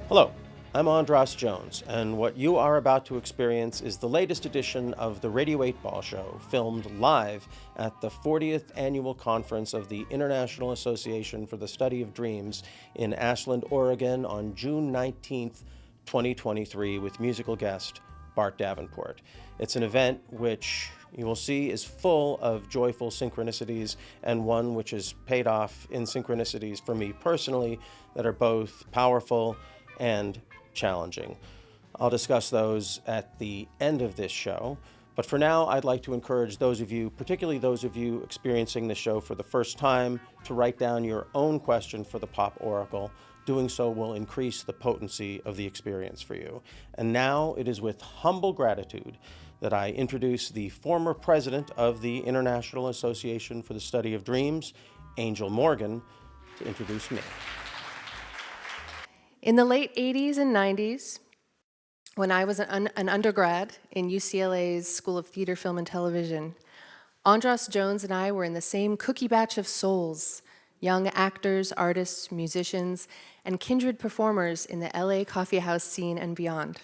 Hello, I'm Andras Jones, and what you are about to experience is the latest edition of the Radio 8-Ball Show, filmed live at the 40th Annual Conference of the International Association for the Study of Dreams in Ashland, Oregon on June 19th, 2023, with musical guest BART DAVENPORT. It's an event which you will see is full of joyful synchronicities, and one which is paid off in synchronicities for me personally that are both powerful and challenging. I'll discuss those at the end of this show, but for now I'd like to encourage those of you, particularly those of you experiencing the show for the first time, to write down your own question for the Pop Oracle. Doing so will increase the potency of the experience for you. And now it is with humble gratitude that I introduce the former president of the International Association for the Study of Dreams, Angel Morgan, to introduce me. In the late 80s and 90s, when I was an undergrad in UCLA's School of Theater, Film, and Television, Andras Jones and I were in the same cookie batch of souls, young actors, artists, musicians, and kindred performers in the LA coffeehouse scene and beyond.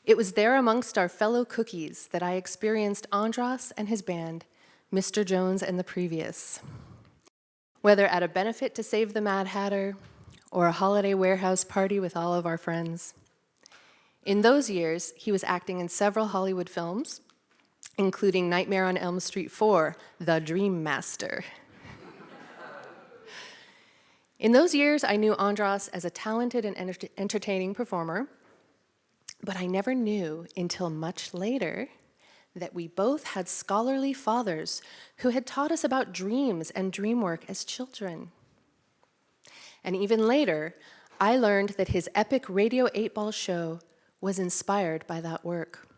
It was there amongst our fellow cookies that I experienced Andras and his band, Mr. Jones and the Previous. Whether at a benefit to save the Mad Hatter, or a holiday warehouse party with all of our friends. In those years, he was acting in several Hollywood films, including Nightmare on Elm Street 4, The Dream Master. In those years, I knew Andras as a talented and entertaining performer, but I never knew until much later that we both had scholarly fathers who had taught us about dreams and dream work as children. And even later, I learned that his epic Radio 8-Ball show was inspired by that work.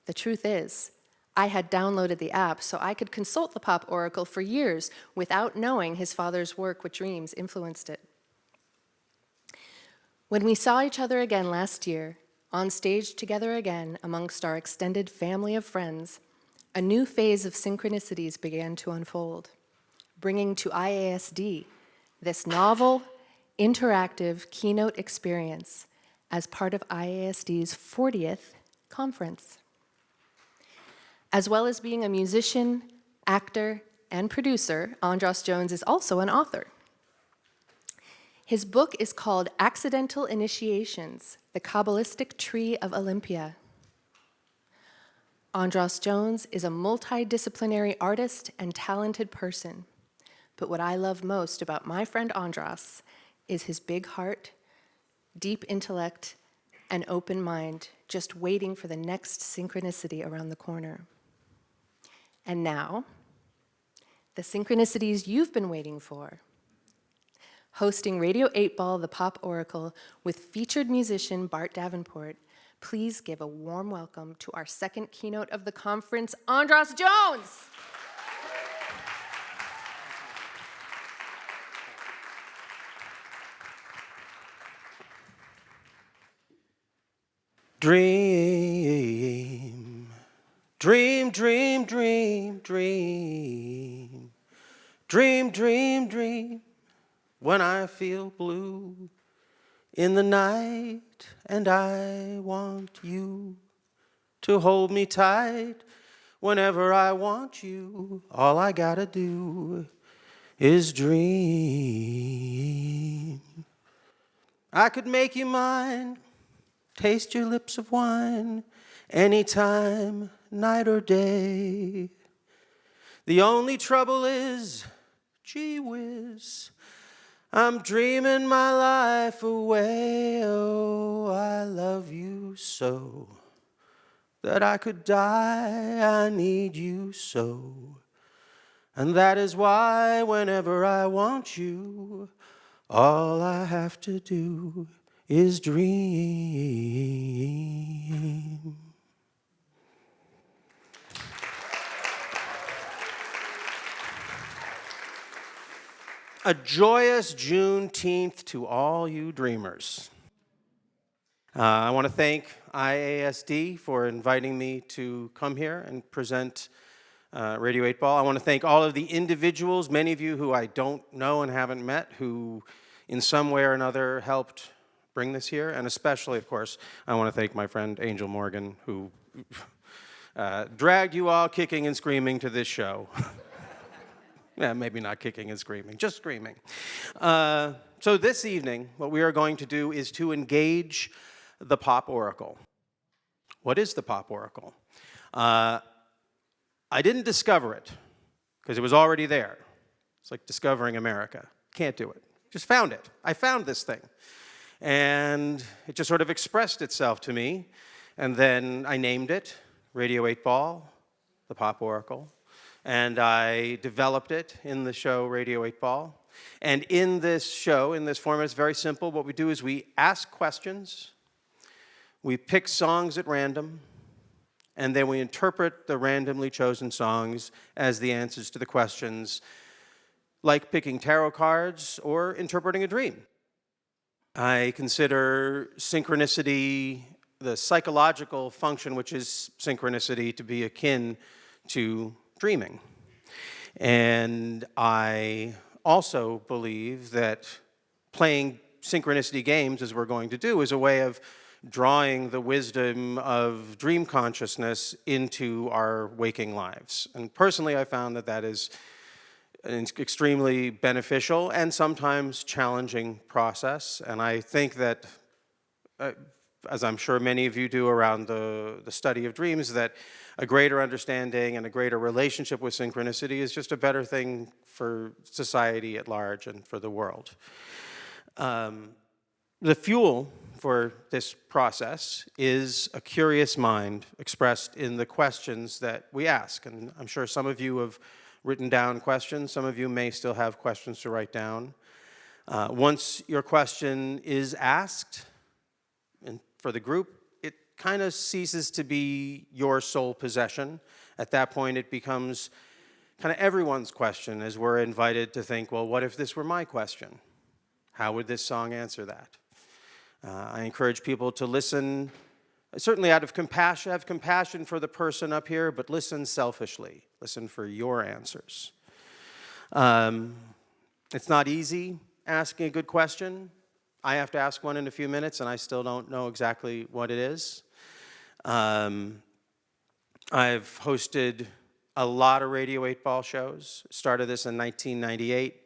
The truth is, I had downloaded the app so I could consult the Pop Oracle for years without knowing his father's work with dreams influenced it. When we saw each other again last year, on stage together again amongst our extended family of friends, a new phase of synchronicities began to unfold, bringing to IASD this novel, interactive keynote experience as part of IASD's 40th conference. As well as being a musician, actor, and producer, Andras Jones is also an author. His book is called Accidental Initiations, The Kabbalistic Tree of Olympia. Andras Jones is a multidisciplinary artist and talented person. But what I love most about my friend Andras is his big heart, deep intellect, and open mind, just waiting for the next synchronicity around the corner. And now, the synchronicities you've been waiting for. Hosting Radio 8-Ball, the Pop Oracle, with featured musician BART DAVENPORT, please give a warm welcome to our second keynote of the conference, Andras Jones! Dream, dream, dream, dream, dream, dream, dream, dream, when I feel blue in the night and I want you to hold me tight whenever I want you. All I gotta do is dream. I could make you mine, taste your lips of wine, anytime, night or day. The only trouble is, gee whiz, I'm dreaming my life away. Oh, I love you so that I could die. I need you so. And that is why whenever I want you, all I have to do is dream. A joyous Juneteenth to all you dreamers. I want to thank IASD for inviting me to come here and present Radio 8-Ball. I want to thank all of the individuals, many of you who I don't know and haven't met, who in some way or another helped bring this here. And especially, of course, I want to thank my friend Angel Morgan, who dragged you all kicking and screaming to this show. Yeah, maybe not kicking and screaming, just screaming. So this evening, what we are going to do is to engage the pop oracle. What is the pop oracle? I didn't discover it, because it was already there. It's like discovering America. Can't do it. Just found it. I found this thing. And it just sort of expressed itself to me. And then I named it Radio 8 Ball, the pop oracle. And I developed it in the show Radio 8 Ball. And in this show, in this format, it's very simple. What we do is we ask questions, we pick songs at random, and then we interpret the randomly chosen songs as the answers to the questions, like picking tarot cards or interpreting a dream. I consider synchronicity, the psychological function which is synchronicity, to be akin to dreaming. And I also believe that playing synchronicity games, as we're going to do, is a way of drawing the wisdom of dream consciousness into our waking lives. And personally, I found that that is an extremely beneficial and sometimes challenging process. And I think that, as I'm sure many of you do around the study of dreams, that a greater understanding and a greater relationship with synchronicity is just a better thing for society at large and for the world. The fuel for this process is a curious mind expressed in the questions that we ask. And I'm sure some of you have written down questions. Some of you may still have questions to write down. Once your question is asked, and for the group, it kind of ceases to be your sole possession. At that point, it becomes kind of everyone's question, as we're invited to think, well, what if this were my question? How would this song answer that? I encourage people to listen, certainly out of compassion, have compassion for the person up here, but listen selfishly. Listen for your answers. It's not easy asking a good question. I have to ask one in a few minutes, and I still don't know exactly what it is. I've hosted a lot of Radio 8 Ball shows. Started this in 1998.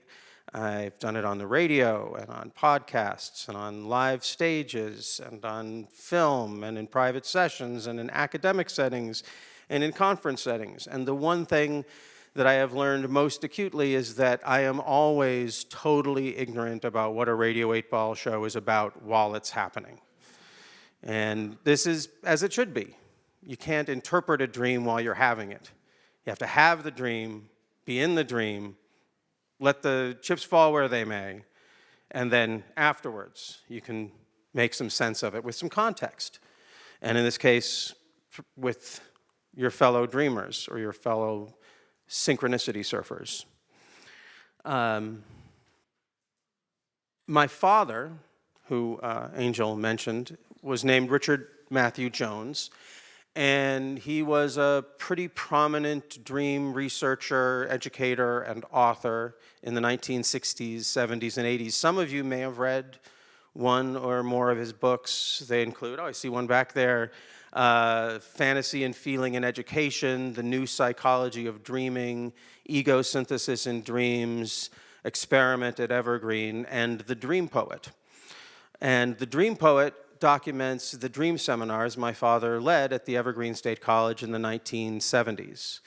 I've done it on the radio and on podcasts and on live stages and on film and in private sessions and in academic settings and in conference settings. And the one thing that I have learned most acutely is that I am always totally ignorant about what a Radio 8 Ball show is about while it's happening. And this is as it should be. You can't interpret a dream while you're having it. You have to have the dream, be in the dream, let the chips fall where they may, and then afterwards you can make some sense of it with some context. And in this case, with your fellow dreamers or your fellow synchronicity surfers. My father, who Angel mentioned, was named Richard Matthew Jones, and he was a pretty prominent dream researcher, educator, and author in the 1960s, 70s, and 80s. Some of you may have read one or more of his books. They include, I see one back there, Fantasy and Feeling in Education, The New Psychology of Dreaming, Ego Synthesis in Dreams, Experiment at Evergreen, and The Dream Poet. And The Dream Poet documents the dream seminars my father led at the Evergreen State College in the 1970s.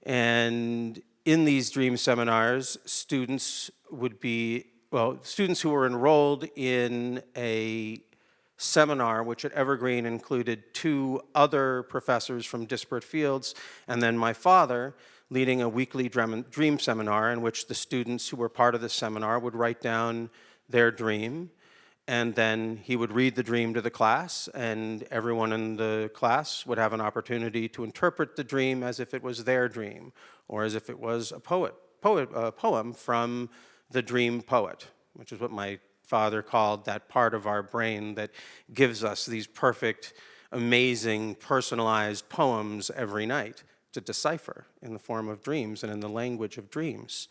And in these dream seminars, students would be, students who were enrolled in a seminar, which at Evergreen included 2 other professors from disparate fields, and then my father leading a weekly dream seminar in which the students who were part of the seminar would write down their dream, and then he would read the dream to the class, and everyone in the class would have an opportunity to interpret the dream as if it was their dream, or as if it was a poem from the dream poet, which is what my father called that part of our brain that gives us these perfect, amazing, personalized poems every night to decipher in the form of dreams and in the language of dreams.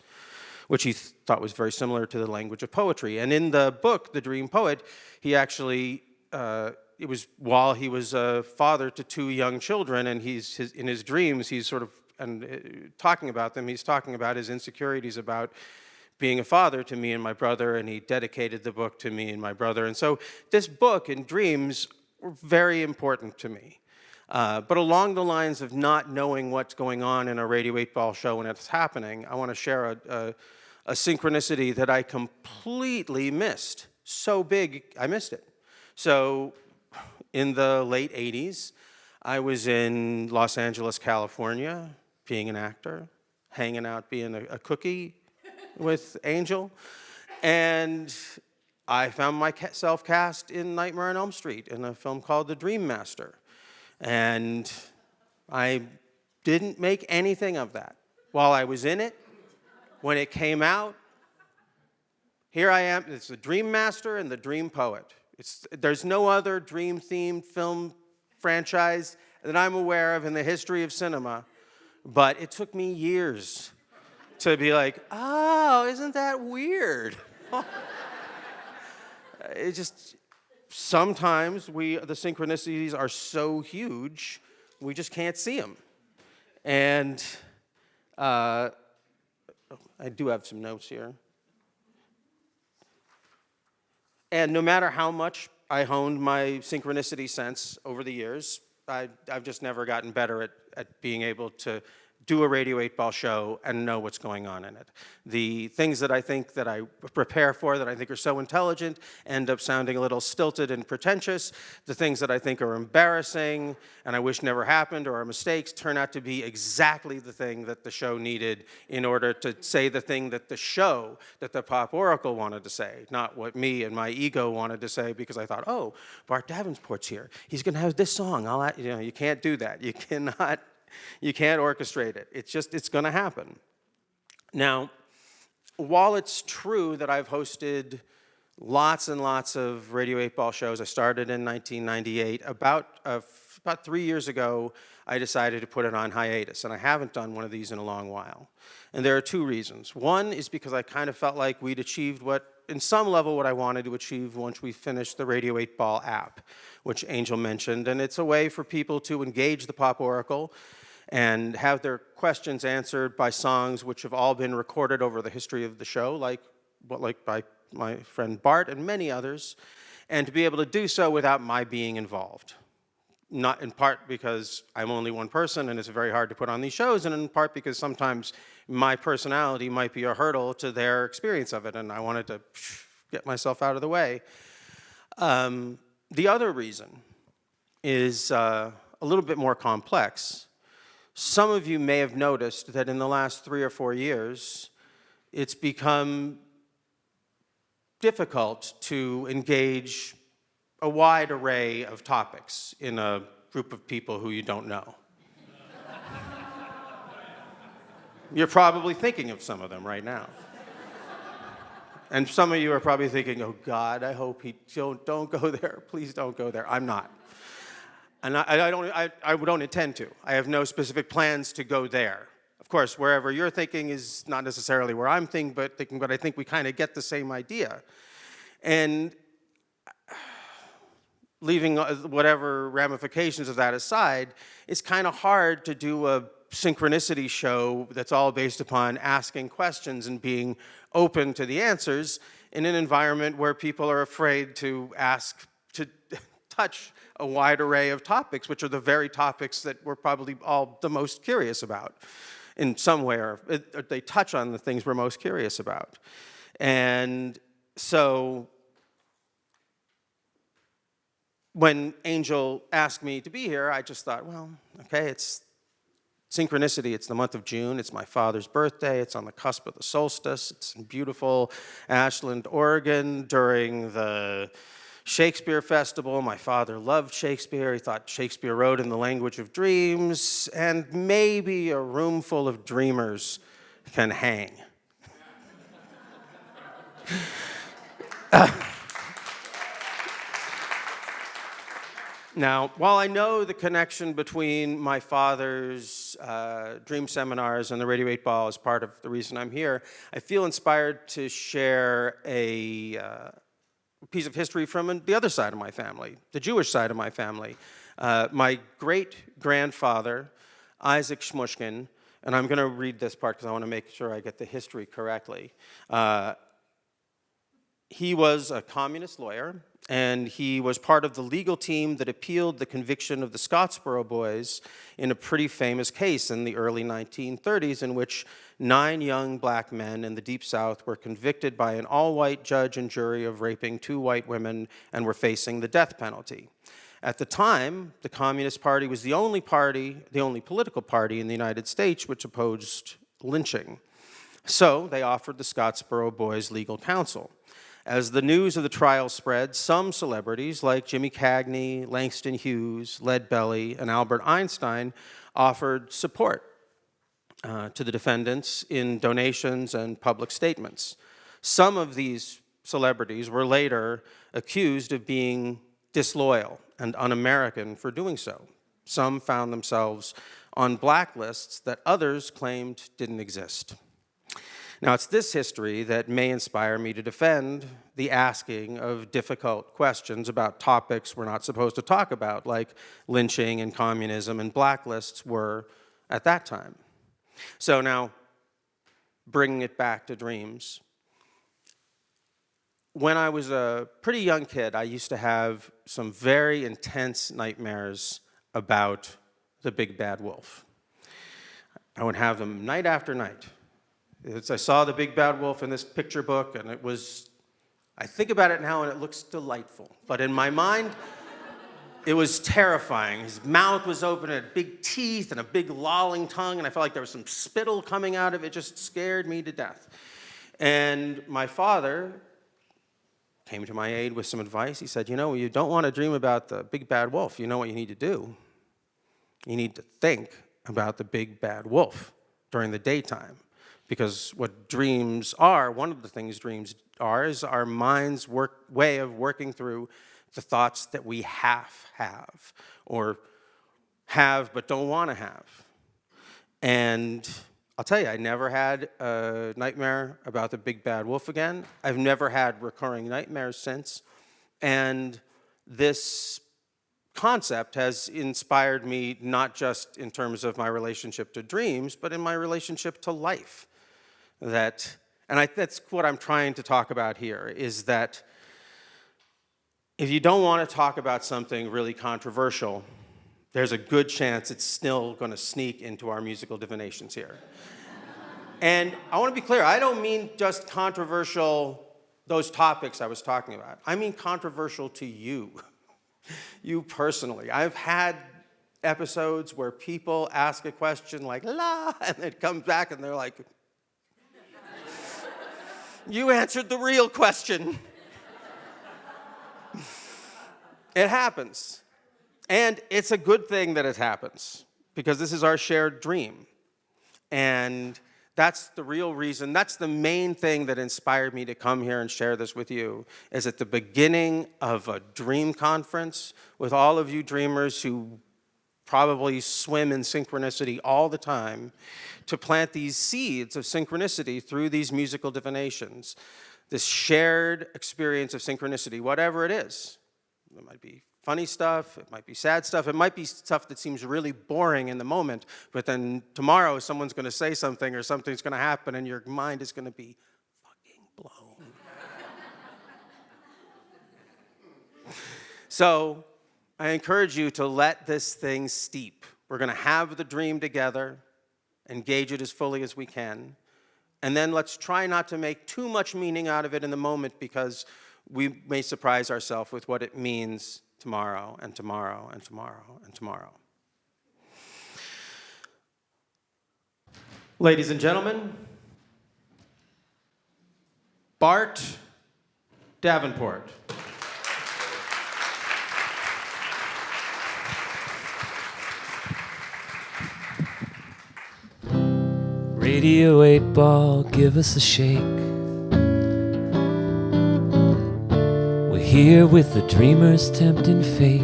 which he thought was very similar to the language of poetry. And in the book, The Dream Poet, he actually, it was while he was a father to 2 young children, and in his dreams, he's sort of, talking about them, he's talking about his insecurities about being a father to me and my brother, and he dedicated the book to me and my brother. And so this book and dreams were very important to me. But along the lines of not knowing what's going on in a Radio 8-Ball show when it's happening, I want to share a synchronicity that I completely missed. So big, I missed it. So in the late 80s, I was in Los Angeles, California, being an actor, hanging out, being a cookie with Angel, and I found myself cast in Nightmare on Elm Street in a film called The Dream Master. And I didn't make anything of that. While I was in it, when it came out, here I am. It's the Dream Master and the Dream Poet. There's no other dream-themed film franchise that I'm aware of in the history of cinema, but it took me years to be like, oh, isn't that weird? It just, sometimes the synchronicities are so huge, we just can't see them. And I do have some notes here. And no matter how much I honed my synchronicity sense over the years, I've just never gotten better at being able to do a Radio 8-Ball show and know what's going on in it. The things that I think that I prepare for that I think are so intelligent end up sounding a little stilted and pretentious. The things that I think are embarrassing and I wish never happened or are mistakes turn out to be exactly the thing that the show needed in order to say the thing that the Pop Oracle wanted to say, not what me and my ego wanted to say because I thought, oh, Bart Davenport's here. He's going to have this song. You can't do that. You can't orchestrate it. It's going to happen. Now, while it's true that I've hosted lots and lots of Radio 8-Ball shows, I started in 1998. About 3 years ago, I decided to put it on hiatus, and I haven't done one of these in a long while. And there are 2 reasons. One is because I kind of felt like we'd achieved in some level, what I wanted to achieve once we finished the Radio 8-Ball app, which Angel mentioned. And it's a way for people to engage the Pop Oracle and have their questions answered by songs which have all been recorded over the history of the show, like by my friend Bart and many others, and to be able to do so without my being involved. Not in part because I'm only one person and it's very hard to put on these shows, and in part because sometimes my personality might be a hurdle to their experience of it, and I wanted to get myself out of the way. The other reason is a little bit more complex. Some of you may have noticed that in the last 3 or 4 years, it's become difficult to engage a wide array of topics in a group of people who you don't know. You're probably thinking of some of them right now. And some of you are probably thinking, oh God, I hope he don't go there. Please don't go there. I'm not. And I don't intend to. I have no specific plans to go there. Of course, wherever you're thinking is not necessarily where I'm thinking, but I think we kind of get the same idea. And leaving whatever ramifications of that aside, it's kind of hard to do a synchronicity show that's all based upon asking questions and being open to the answers in an environment where people are afraid to touch a wide array of topics, which are the very topics that we're probably all the most curious about in some way, or they touch on the things we're most curious about. And so when Angel asked me to be here, I just thought, well, okay, it's synchronicity. It's the month of June. It's my father's birthday. It's on the cusp of the solstice. It's in beautiful Ashland, Oregon during the Shakespeare Festival. My father loved Shakespeare. He thought Shakespeare wrote in the language of dreams, and maybe a room full of dreamers can hang. Now, while I know the connection between my father's dream seminars and the Radio 8 Ball is part of the reason I'm here, I feel inspired to share a piece of history from the other side of my family, the Jewish side of my family. My great-grandfather, Isaac Shmushkin, and I'm going to read this part because I want to make sure I get the history correctly. He was a communist lawyer, and he was part of the legal team that appealed the conviction of the Scottsboro Boys in a pretty famous case in the early 1930s in which 9 young black men in the Deep South were convicted by an all-white judge and jury of raping 2 white women and were facing the death penalty. At the time, the Communist Party was the only political party in the United States which opposed lynching. So they offered the Scottsboro Boys legal counsel. As the news of the trial spread, some celebrities like Jimmy Cagney, Langston Hughes, Lead Belly, and Albert Einstein offered support to the defendants in donations and public statements. Some of these celebrities were later accused of being disloyal and un-American for doing so. Some found themselves on blacklists that others claimed didn't exist. Now, it's this history that may inspire me to defend the asking of difficult questions about topics we're not supposed to talk about, like lynching and communism and blacklists were at that time. So now, bringing it back to dreams. When I was a pretty young kid, I used to have some very intense nightmares about the big bad wolf. I would have them night after night. I saw the big bad wolf in this picture book, and it was, I think about it now, and it looks delightful. But in my mind, it was terrifying. His mouth was open, it had big teeth and a big lolling tongue, and I felt like there was some spittle coming out of it. It just scared me to death. And my father came to my aid with some advice. He said, you know, you don't want to dream about the big bad wolf. You know what you need to do? You need to think about the big bad wolf during the daytime. Because what dreams are, one of the things dreams are, is our mind's way of working through the thoughts that we have, or have but don't want to have. And I'll tell you, I never had a nightmare about the big bad wolf again. I've never had recurring nightmares since. And this concept has inspired me not just in terms of my relationship to dreams, but in my relationship to life. That's what I'm trying to talk about here, is that if you don't want to talk about something really controversial, there's a good chance it's still going to sneak into our musical divinations here. And I want to be clear, I don't mean just controversial, those topics I was talking about. I mean controversial to you, you personally. I've had episodes where people ask a question like, la, and it comes back and they're like, you answered the real question. It happens. And it's a good thing that it happens, because this is our shared dream. And that's the real reason, that's the main thing that inspired me to come here and share this with you, is at the beginning of a dream conference with all of you dreamers who probably swim in synchronicity all the time, to plant these seeds of synchronicity through these musical divinations. This shared experience of synchronicity, whatever it is. It might be funny stuff, it might be sad stuff, it might be stuff that seems really boring in the moment, but then tomorrow someone's going to say something or something's going to happen and your mind is going to be fucking blown. So I encourage you to let this thing steep. We're going to have the dream together, engage it as fully as we can, and then let's try not to make too much meaning out of it in the moment, because we may surprise ourselves with what it means tomorrow and tomorrow and tomorrow and tomorrow. Ladies and gentlemen, BART Davenport. Radio 8 Ball, give us a shake. We're here with the dreamers tempting fate.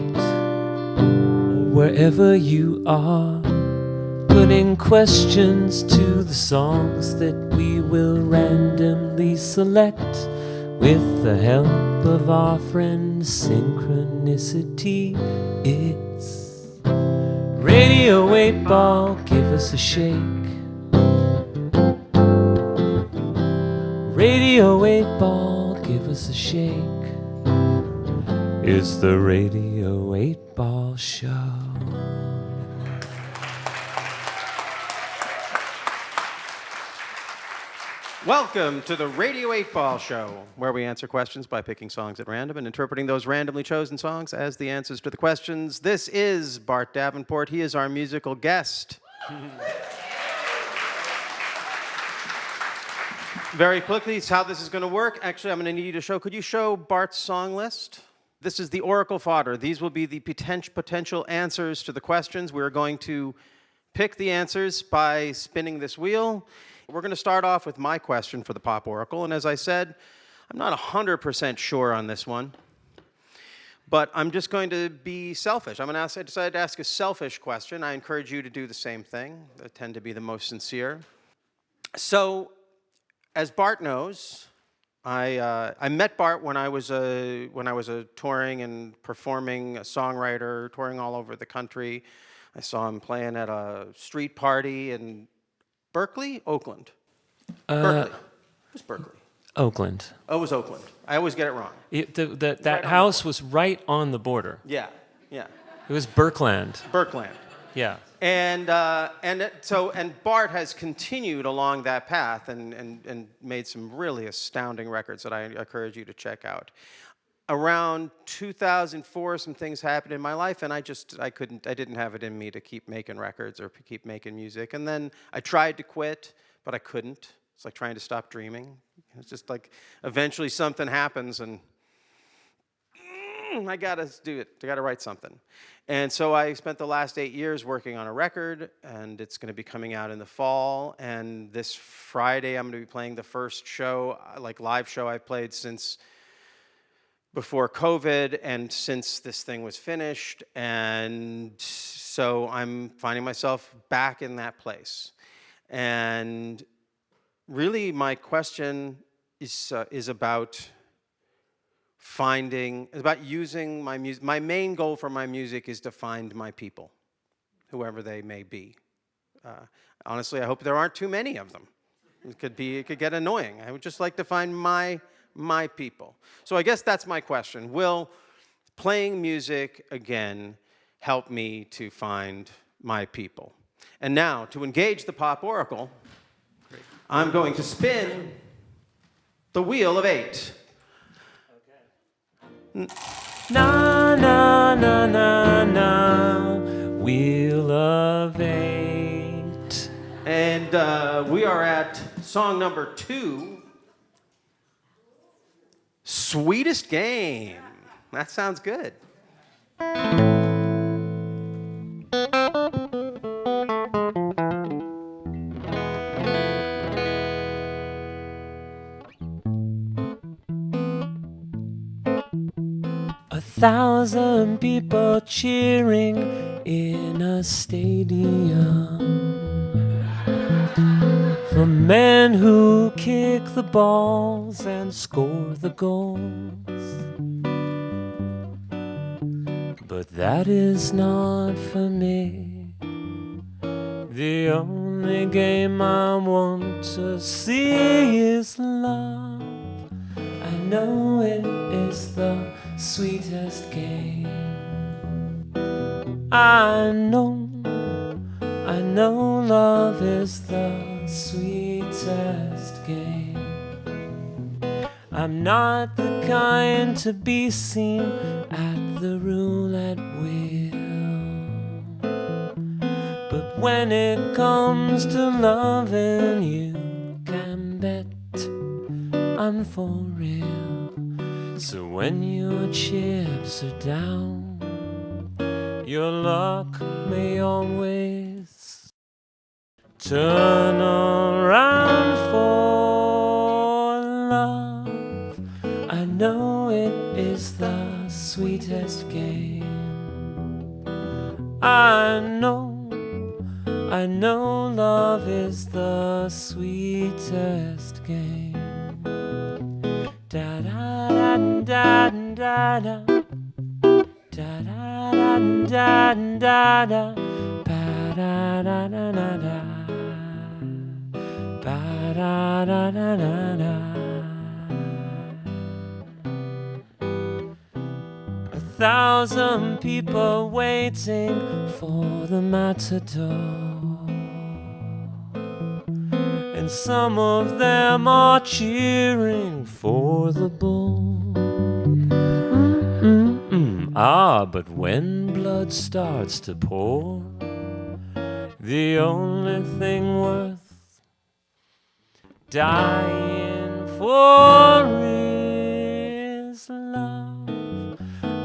wherever you are, putting questions to the songs that we will randomly select with the help of our friend Synchronicity. It's Radio 8 Ball, give us a shake. Radio 8 Ball, give us a shake. It's the Radio 8 Ball Show. Welcome to the Radio 8 Ball Show, where we answer questions by picking songs at random and interpreting those randomly chosen songs as the answers to the questions. This is BART Davenport. He is our musical guest. Very quickly, it's how this is going to work. Actually, I'm going to need you to show. Could you show Bart's song list? This is the oracle fodder. These will be the potential answers to the questions. We're going to pick the answers by spinning this wheel. We're going to start off with my question for the Pop Oracle. And as I said, I'm not 100% sure on this one. But I'm just going to be selfish. I decided to ask a selfish question. I encourage you to do the same thing. I tend to be the most sincere. So, as Bart knows, I met Bart when I was a touring and performing a songwriter, touring all over the country. I saw him playing at a street party in Berkeley? Oakland. Berkeley. It was Berkeley. Oakland. Oh, it was Oakland. I always get it wrong. That right house was right on the border. Yeah. It was Berkland. Berkland. Yeah. And Bart has continued along that path and made some really astounding records that I encourage you to check out. Around 2004, some things happened in my life, and I didn't have it in me to keep making records or keep making music. And then I tried to quit, but I couldn't. It's like trying to stop dreaming. It's just like eventually something happens, and I gotta do it. I gotta write something. And so I spent the last 8 years working on a record, and it's gonna be coming out in the fall. And this Friday, I'm gonna be playing the first show, like live show I've played since before COVID and since this thing was finished. And so I'm finding myself back in that place. And really my question is about using my music. My main goal for my music is to find my people, whoever they may be. Honestly, I hope there aren't too many of them. It could get annoying. I would just like to find my people. So I guess that's my question. Will playing music again help me to find my people? And now, to engage the Pop Oracle, I'm going to spin the Wheel of 8. Okay. Na na na na na, Wheel of 8. And we are at song number 2. Sweetest Game. That sounds good. 1,000 people cheering in a stadium for men who kick the balls and score the goals. But that is not for me. The only game I want to see is love. I know it is the sweetest game. I know love is the sweetest game. I'm not the kind to be seen at the roulette wheel, but when it comes to loving, you can bet I'm for real. So when your chips are down, your luck may always turn around for love. I know it is the sweetest game. I know love is the sweetest game. Da da da da da da da da da da da ba da da da da da ba da da da da da. 1,000 people waiting for the matador, and some of them are cheering for the bull. Ah, but when blood starts to pour, the only thing worth dying for is love.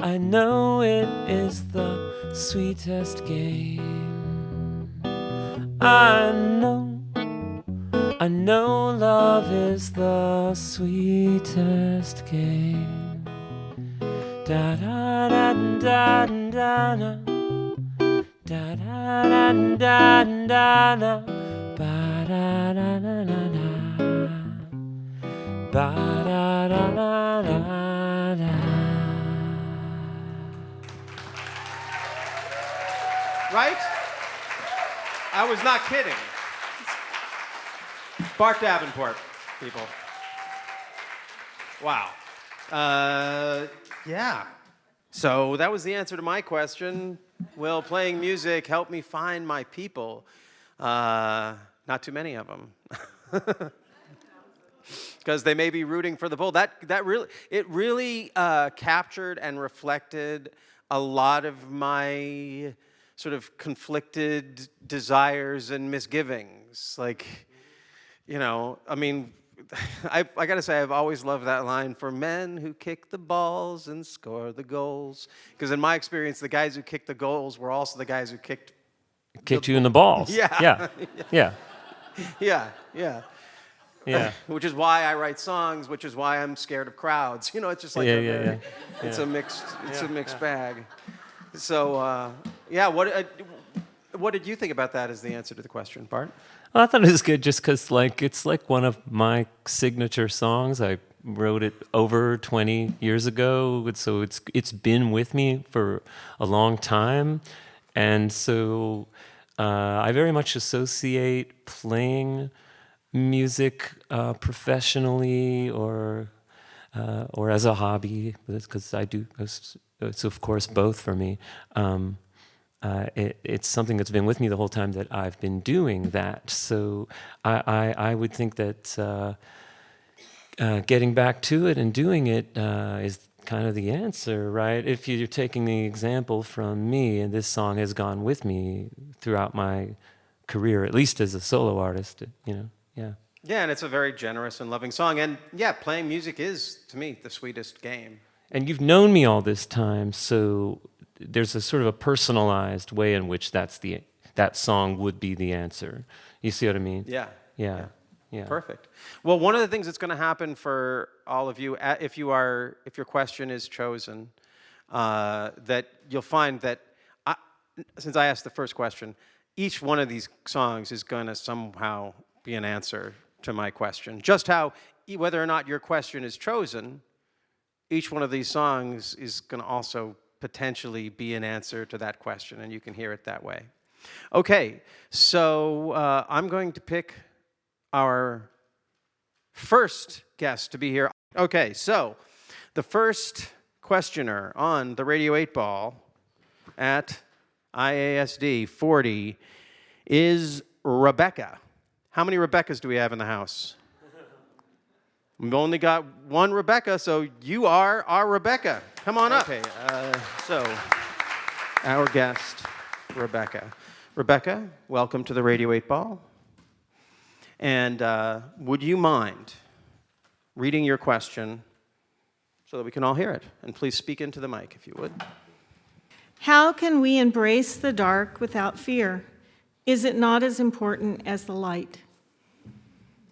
I know it is the sweetest game. I know love is the sweetest game. Da da da da da da da da da da da da ba da da da da da ba da da da da da. Right? I was not kidding. BART Davenport, people. Wow. Yeah. So that was the answer to my question. Will playing music help me find my people? Not too many of them. Because they may be rooting for the bull. That really captured and reflected a lot of my sort of conflicted desires and misgivings. Like, you know, I mean, I gotta say, I've always loved that line, for men who kick the balls and score the goals. Because in my experience, the guys who kicked the goals were also the guys who kicked you in the balls. Yeah. Yeah. Yeah. Yeah, yeah. Yeah. Which is why I write songs, which is why I'm scared of crowds. You know, it's just like it's a mixed bag. So, yeah, what did you think about that as the answer to the question, Bart? Well, I thought it was good just because, like, it's like one of my signature songs. I wrote it over 20 years ago, so it's been with me for a long time. And so I very much associate playing music professionally or as a hobby, because I do. It's of course both for me. It's something that's been with me the whole time that I've been doing that. So I would think that getting back to it and doing it is kind of the answer, right? If you're taking the example from me, and this song has gone with me throughout my career, at least as a solo artist, you know, yeah. Yeah, and it's a very generous and loving song. And yeah, playing music is, to me, the sweetest game. And you've known me all this time, so there's a sort of a personalized way in which that song would be the answer. You see what I mean? Yeah. Yeah. Yeah. Perfect. Well, one of the things that's going to happen for all of you, if your question is chosen, that you'll find that since I asked the first question, each one of these songs is going to somehow be an answer to my question. Just how, whether or not your question is chosen, each one of these songs is going to also potentially be an answer to that question, and you can hear it that way. Okay, so I'm going to pick our first guest to be here. Okay, so the first questioner on the Radio 8 Ball at IASD 40 is Rebecca. How many Rebeccas do we have in the house? We've only got one Rebecca, so you are our Rebecca. Come on up. Okay, so our guest, Rebecca. Rebecca, welcome to the Radio 8 Ball. And would you mind reading your question so that we can all hear it? And please speak into the mic, if you would. How can we embrace the dark without fear? Is it not as important as the light?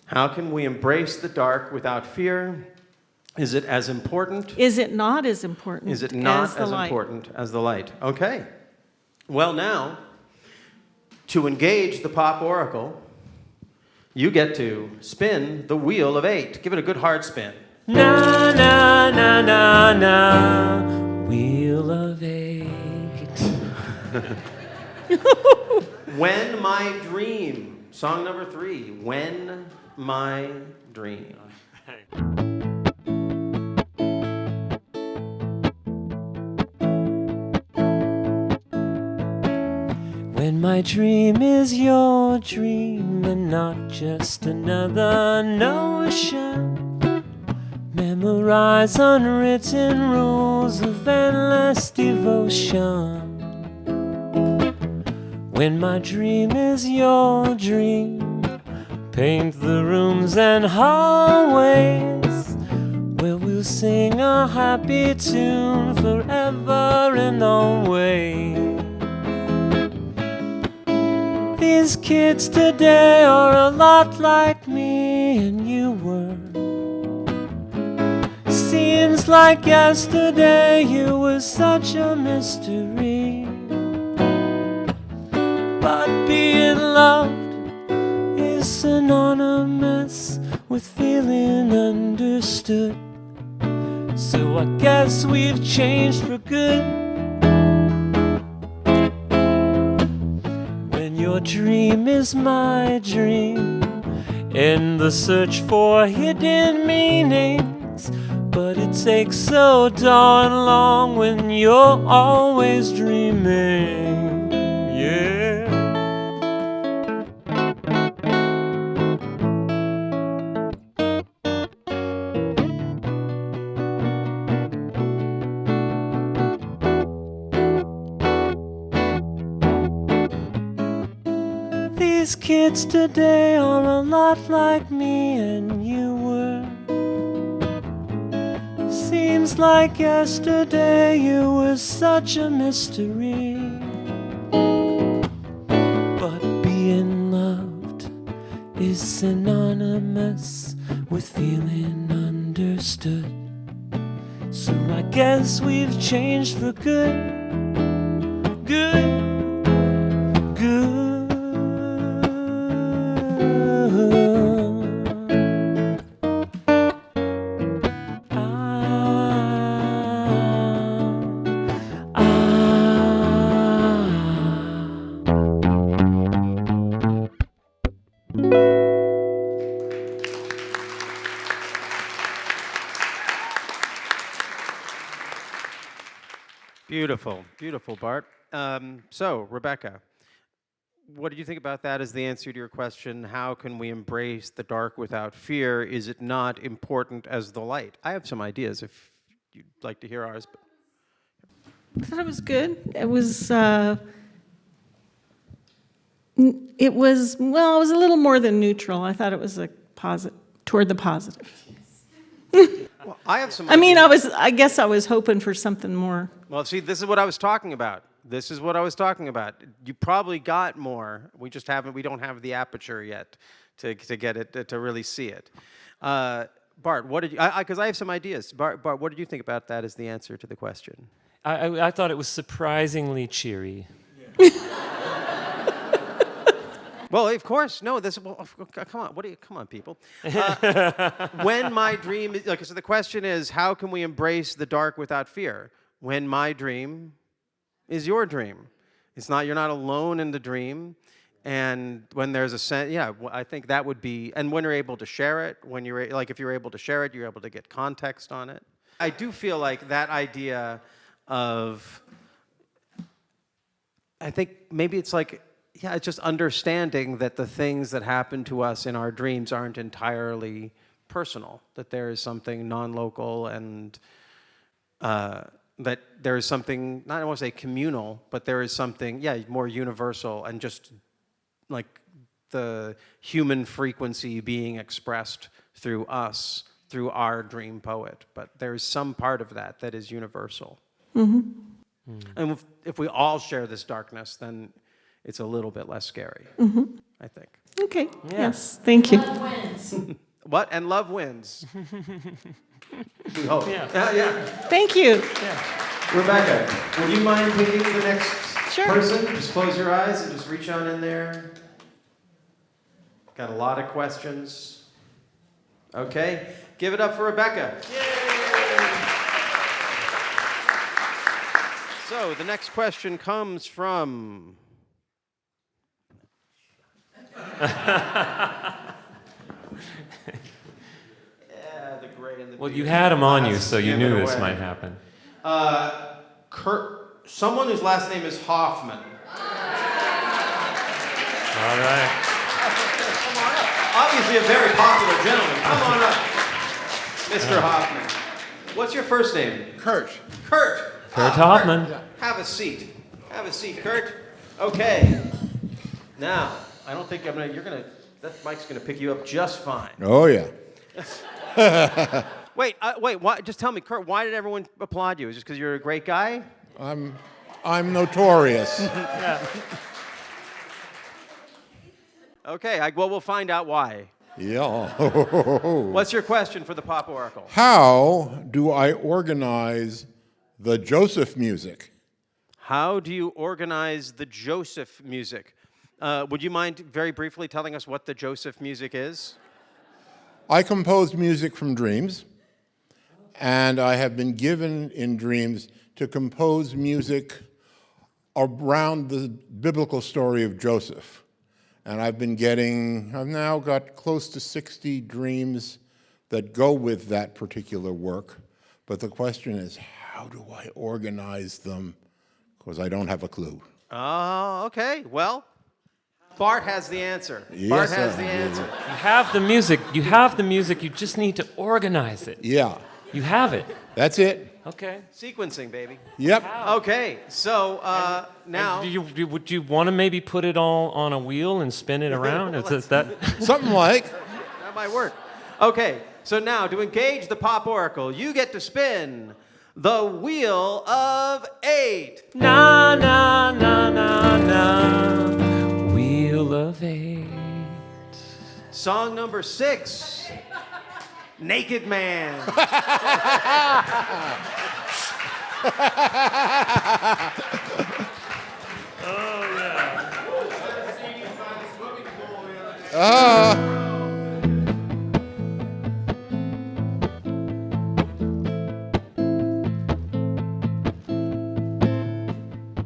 How can we embrace the dark without fear? Is it as important? Is it not as important Is it not as the as light? important as the light? Okay. Well, now, to engage the pop oracle, you get to spin the wheel of 8. Give it a good hard spin. Na na na na na, wheel of 8. When My Dream, song number 3. When My Dream. When my dream is your dream and not just another notion, memorize unwritten rules of endless devotion. When my dream is your dream, paint the rooms and hallways where we'll sing a happy tune forever and always. These kids today are a lot like me and you were. Seems like yesterday you were such a mystery. But being loved is synonymous with feeling understood. So I guess we've changed for good. When your dream is my dream, in the search for hidden meanings, but it takes so darn long when you're always dreaming. Yeah. These kids today are a lot like me and you were. Seems like yesterday you were such a mystery. But being loved is synonymous with feeling understood. So I guess we've changed for good. Good. Good. Beautiful, beautiful, Bart. So, Rebecca, what did you think about that as the answer to your question? How can we embrace the dark without fear? Is it not important as the light? I have some ideas if you'd like to hear ours. I thought it was good. It was well, it was a little more than neutral. I thought it was a positive, toward the positive. Well, I have some I mean, ideas. I guess I was hoping for something more. Well, see, this is what I was talking about. This is what I was talking about. You probably got more. We just haven't. We don't have the aperture yet to get it to really see it. Bart, what did you? Because I have some ideas. Bart, what did you think about that as the answer to the question? I thought it was surprisingly cheery. Well, of course, no. Come on. Come on, people. When my dream is so the question is, how can we embrace the dark without fear? When my dream is your dream. You're not alone in the dream. And when there's a sense, I think that would be, and when you're able to share it, if you're able to share it, you're able to get context on it. I do feel like that idea of, I think maybe it's like, it's just understanding that the things that happen to us in our dreams aren't entirely personal, that there is something non-local and that there is something, not I want to say communal, but there is something, more universal and just like the human frequency being expressed through us, through our dream poet. But there's some part of that that is universal. Mm-hmm. And if we all share this darkness, then it's a little bit less scary, I think. Okay. Yeah. Yes. Thank you. Love wins. What? And love wins. We hope. Yeah. Yeah. Thank you. Rebecca, would you mind picking the next Sure. person, just close your eyes and just reach on in there. Got a lot of questions. Okay, give it up for Rebecca. So the next question comes from... the gray and the Well, big you had them on you, glasses so you give knew it this away. might happen. Someone whose last name is Hoffman. All right. Obviously a very popular gentleman. Come on up, Mr. Hoffman. What's your first name? Kurt. Kurt. Kurt Hoffman. Kurt. Have a seat. Have a seat, Kurt. Okay. Now, I don't think that mic's gonna pick you up just fine. Oh, yeah. Wait. Why, just tell me, Kurt. Why did everyone applaud you? Is it just because you're a great guy? I'm notorious. Yeah. Okay. Well, we'll find out why. Yeah. What's your question for the Pop Oracle? How do I organize the Joseph music? How do you organize the Joseph music? Would you mind very briefly telling us what the Joseph music is? I compose music from dreams, and I have been given in dreams to compose music around the biblical story of Joseph. And I've now got close to 60 dreams that go with that particular work. But the question is, how do I organize them? Because I don't have a clue. Oh, okay. Well, Bart has the answer. Yes, Bart has I the do. answer. You have the music. You have the music. You just need to organize it. Yeah, You have it. that's it. Okay. Sequencing, baby. Yep. Okay, so now... Would you want to maybe put it all on a wheel and spin it around? Is that? Something like. That might work. Okay, so now to engage the Pop Oracle, you get to spin the Wheel of 8. Na na na na na. Wheel of 8. Song number 6, Naked Man.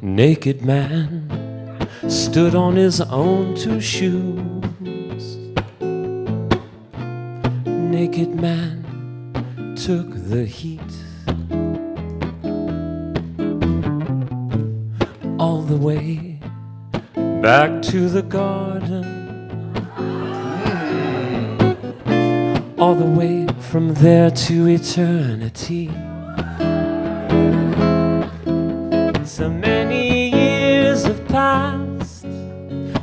Naked man stood on his own 2 shoes. Naked man took the heat. All the way back to the garden. All the way from there to eternity. So many years have passed,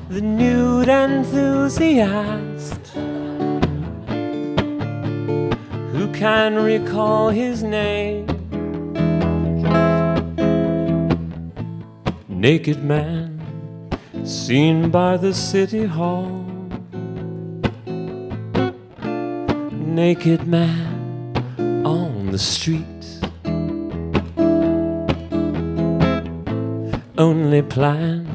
the nude enthusiast. Who can recall his name? Naked man seen by the city hall. Naked man on the street. Only plan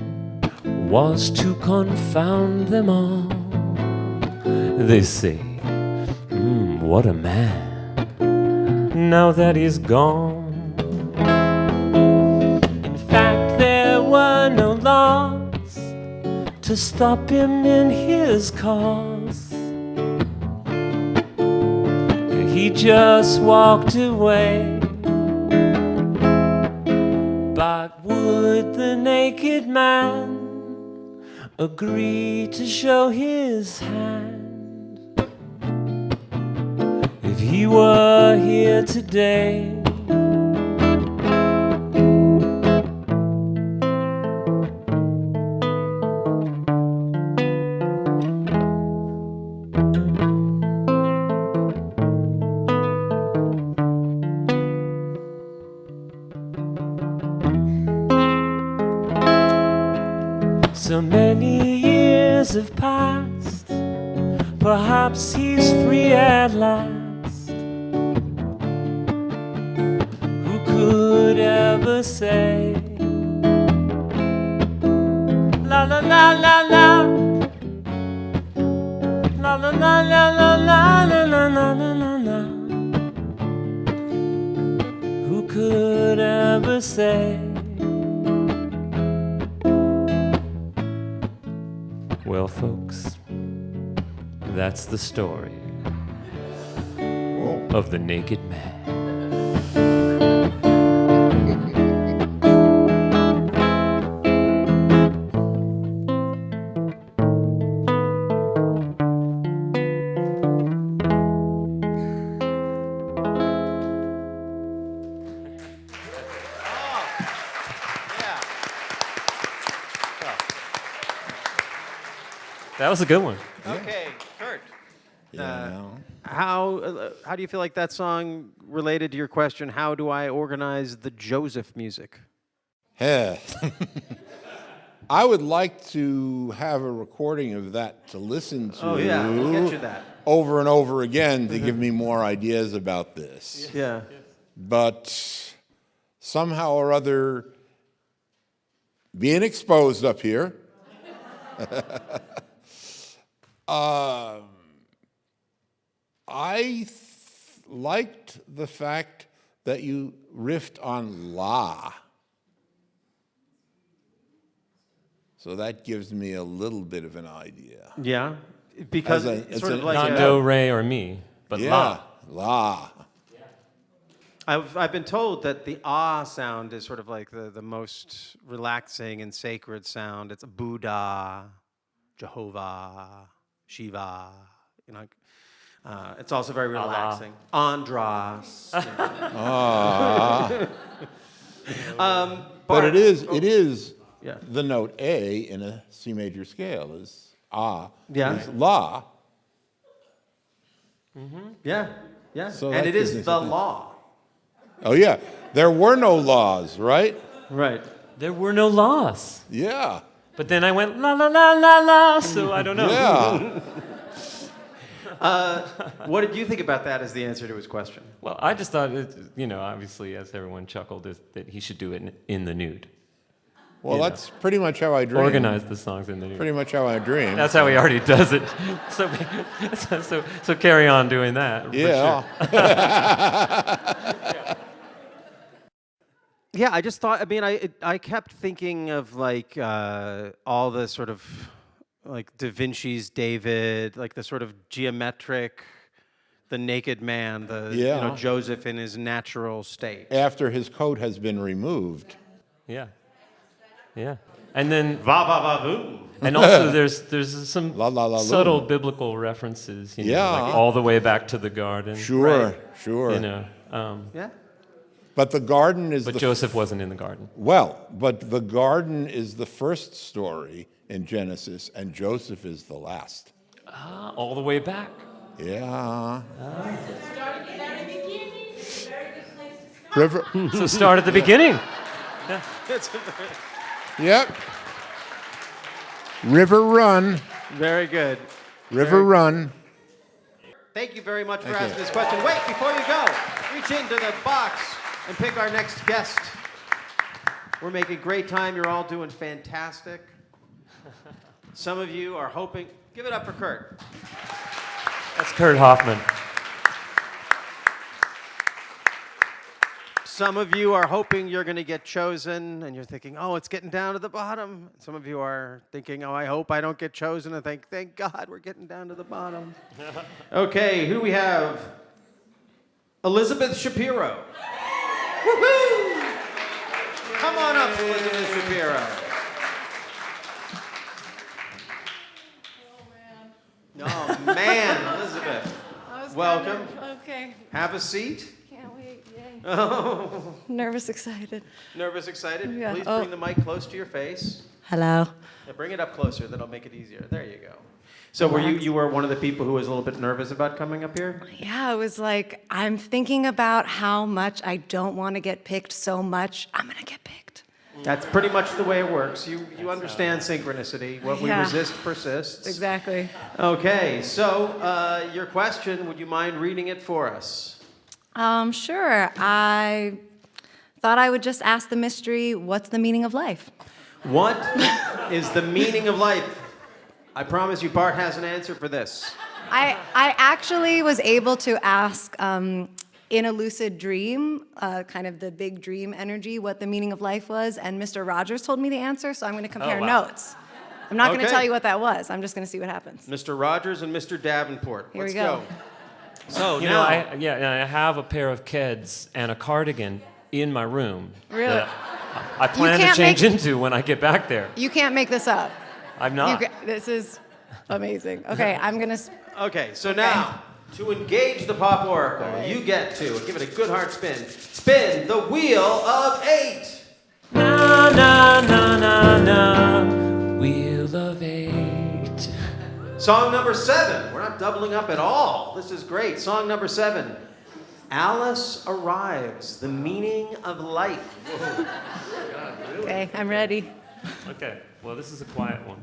was to confound them all. They say, what a man, now that he's gone. In fact, there were no laws to stop him in his cause. He just walked away. But would the naked man agree to show his hand if he were here today? So many years have passed, perhaps he's free at last. Who could ever say la la la. La la la la la la la la la la la. Who could ever say? Well, folks, that's the story of the naked man. That was a good one. Okay, Kurt. Yeah. How do you feel like that song related to your question, how do I organize the Joseph music? Yeah. I would like to have a recording of that to listen to. Oh, yeah, we'll get you that. Over and over again to give me more ideas about this. Yeah. But somehow or other, being exposed up here, I liked the fact that you riffed on la. So that gives me a little bit of an idea. Yeah, because As a- it's it's sort a- of like Not do, re, or mi, but la. La. I've been told that the ah sound is sort of like the most relaxing and sacred sound. It's Buddha, Jehovah, Shiva. You know, it's also very relaxing. Andras. You know. But it is Yeah. the note A in a C major scale is ah. Yeah. Is la. Yeah, yeah. So And that it gives is me the something. law. Oh yeah. There were no laws, right? Right. There were no laws. Yeah. But then I went la la la la la, so I don't know. Yeah. What did you think about that as the answer to his question? Well, I just thought, obviously, as everyone chuckled, that he should do it in the nude. Well, that's pretty much how I dream. Organize the songs in the nude. Pretty much how I dream. That's how he already does it. So carry on doing that. for Yeah. sure. Yeah, I just thought. I mean, I kept thinking of like all the sort of like Da Vinci's David, like the sort of geometric, the naked man, Yeah. Joseph in his natural state. After his coat has been removed. Yeah. Yeah. And then, Va va va voom. and also there's some La, la, la, subtle loo. biblical references, Yeah. like all the way back to the garden. Sure, sure. Yeah. But the garden is But the Joseph wasn't in the garden. but the garden is the first story in Genesis, and Joseph is the last. All the way back. Yeah. River. So start at the beginning. Yep. River run. Very good. River run. Thank you very much for Thank you. asking this question. Wait, before you go, reach into the box and pick our next guest. We're making great time. You're all doing fantastic. Some of you are hoping. Give it up for Kurt. That's Kurt Hoffman. Some of you are hoping you're going to get chosen, and you're thinking, oh, it's getting down to the bottom. Some of you are thinking, oh, I hope I don't get chosen, and think, thank God we're getting down to the bottom. Okay, who do we have? Elizabeth Shapiro. Woohoo! Come on up, Elizabeth Shapiro. Oh, man, Elizabeth. Welcome. Okay, Have a seat. can't wait. Yay. Oh. Nervous, excited. Nervous, excited? Yeah. Please Oh. bring the mic close to your face. Hello. Yeah, bring it up closer. That'll make it easier. There you go. So were you were one of the people who was a little bit nervous about coming up here? Yeah, it was like, I'm thinking about how much I don't want to get picked so much, I'm going to get picked. That's pretty much the way it works. You understand synchronicity. What we Yeah. resist persists. Exactly. Okay, so your question, would you mind reading it for us? Sure. I thought I would just ask the mystery, what's the meaning of life? What is the meaning of life? I promise you, Bart has an answer for this. I actually was able to ask in a lucid dream, kind of the big dream energy, what the meaning of life was, and Mr. Rogers told me the answer, so I'm going to compare notes. I'm not going to tell you what that was. I'm just going to see what happens. Mr. Rogers and Mr. Davenport. Here we go. So You know, I have a pair of Keds and a cardigan in my room. Really? That I plan to change into when I get back there. You can't make this up. I'm not. This is amazing. Okay, I'm going to... Okay, so now, to engage the Pop Oracle, you get to, give it a good hard spin the Wheel of 8. Na, na, na, na, na. Wheel of 8. Song number 7. We're not doubling up at all. This is great. Song number 7. Alice Arrives, the meaning of life. Whoa. God, really? Okay, I'm ready. Okay, well, this is a quiet one.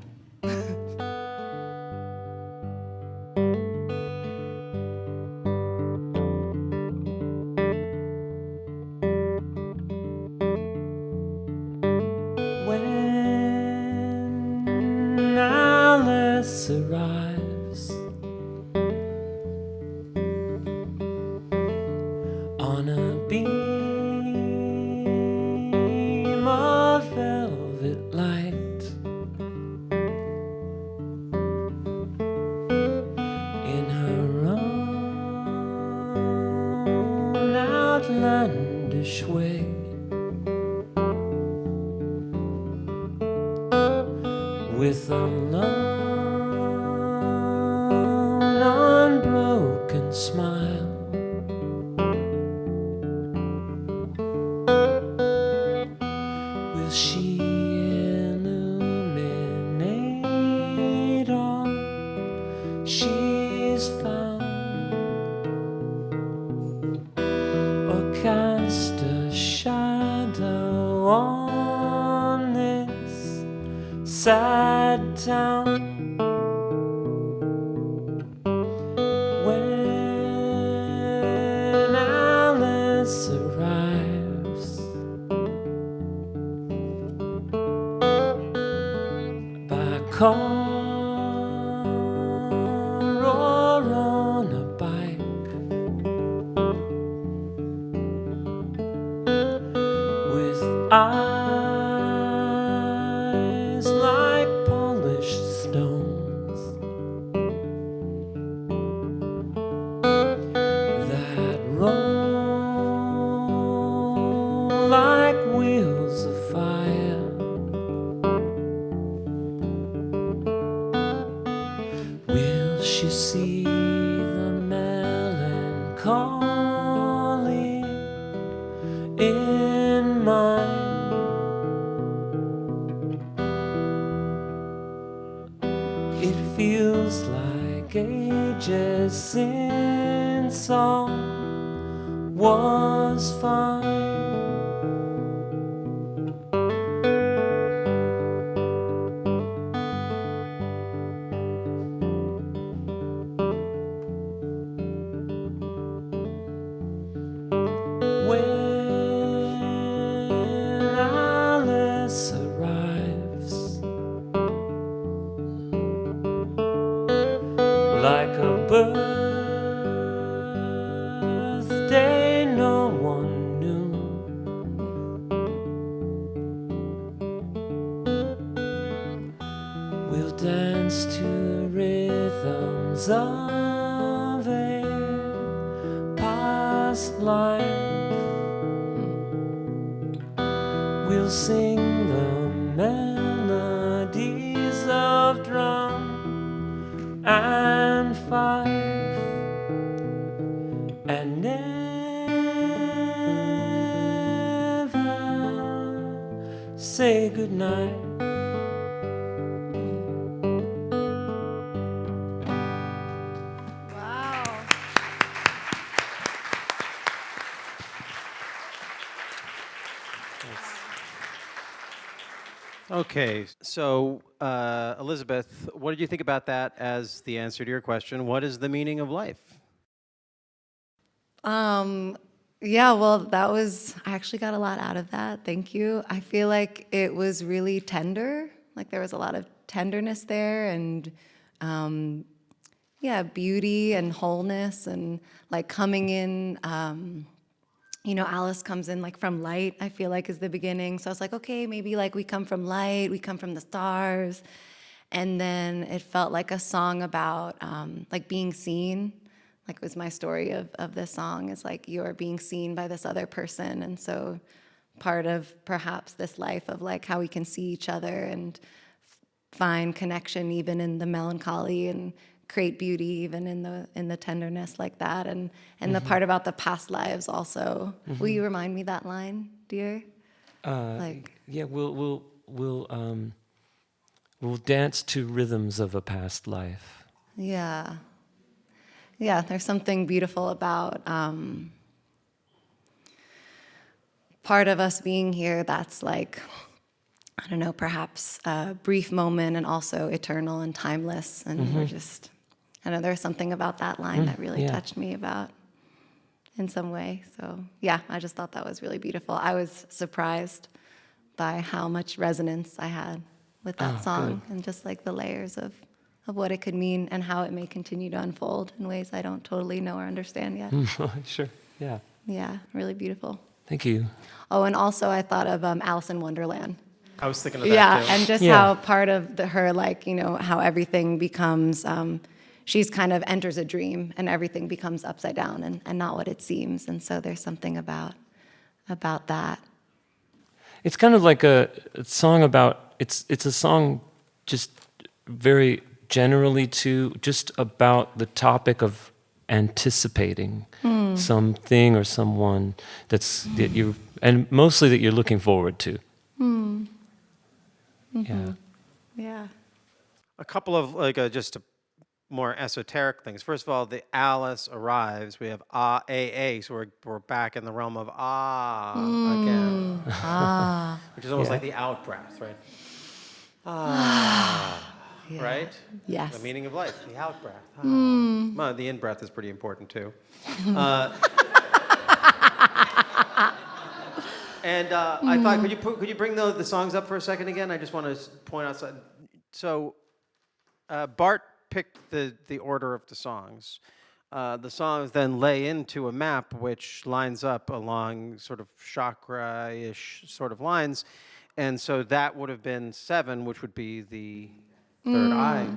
When Alice arrives on a beam of velvet light, in her own outlandish way, with a lone, unbroken smile, will she illuminate all she's found, or cast a shadow on this sad town? When Alice arrives by car or on a bike, with eyes like polished stones that roll like wheels of fire, will she see the melancholy in mine? It feels like ages since all was fine. When Alice arrives like a birthday no one knew, we'll dance to rhythms of a past life, we'll sing the melodies of drum and fife, and never say goodnight. Wow. Okay, so Elizabeth, what did you think about that as the answer to your question? What is the meaning of life? Yeah, well, I actually got a lot out of that. Thank you. I feel like it was really tender, Like there was a lot of tenderness there, and beauty and wholeness, and like coming in. Alice comes in like from light, I feel like is the beginning. So I was like, okay, maybe like we come from light, we come from the stars. And then it felt like a song about like being seen. Like it was my story of this song is like you're being seen by this other person. And so part of perhaps this life of like how we can see each other and find connection even in the melancholy and create beauty even in the tenderness like that, and the part about the past lives also. Will you remind me that line, dear? We'll dance to rhythms of a past life. Yeah, there's something beautiful about part of us being here that's like, I don't know, perhaps a brief moment and also eternal and timeless, and we're just, I don't know, there's something about that line that really touched me about in some way. So yeah, I just thought that was really beautiful. I was surprised by how much resonance I had with that song, and just like the layers of what it could mean and how it may continue to unfold in ways I don't totally know or understand yet. Sure, yeah. Yeah, really beautiful. Thank you. Oh, and also I thought of Alice in Wonderland. I was thinking of that too. And just how part of her, like, how everything becomes, she's kind of enters a dream and everything becomes upside down and not what it seems. And so there's something about that. It's kind of like a song about, it's a song just very generally just about the topic of anticipating something or someone that you, and mostly that you're looking forward to. Yeah. A couple of just more esoteric things. First of all, the Alice arrives. We have A, so we're back in the realm of again. Which is almost like the out breath, right? Yeah. Right? Yes. The meaning of life, the out breath. Well, the in breath is pretty important too. And I thought, could you bring the songs up for a second again? I just want to point out something. So Bart picked the order of the songs. The songs then lay into a map which lines up along sort of chakra-ish sort of lines. And so that would have been 7, which would be the third eye.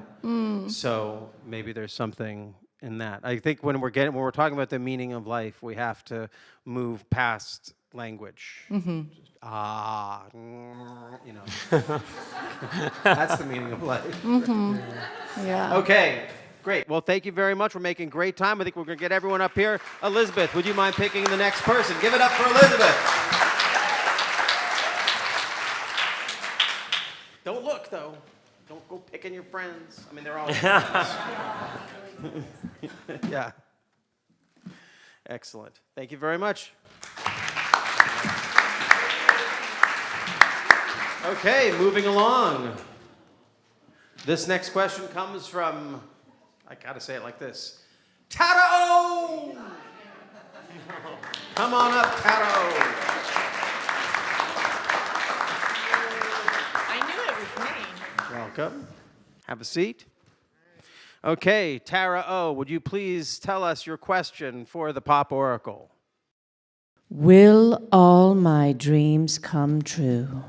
So maybe there's something in that. I think when we're talking about the meaning of life, we have to move past language. That's the meaning of life. Yeah. Okay, great. Well, thank you very much. We're making great time. I think we're going to get everyone up here. Elizabeth, would you mind picking the next person? Give it up for Elizabeth. Don't look, though. Don't go picking your friends. I mean, they're all friends. Yeah. Excellent. Thank you very much. Okay, moving along. This next question comes from, I gotta say it like this, Taro! Come on up, Taro. I knew it was me. Welcome. Have a seat. Okay, Tara O, would you please tell us your question for the Pop Oracle? Will all my dreams come true?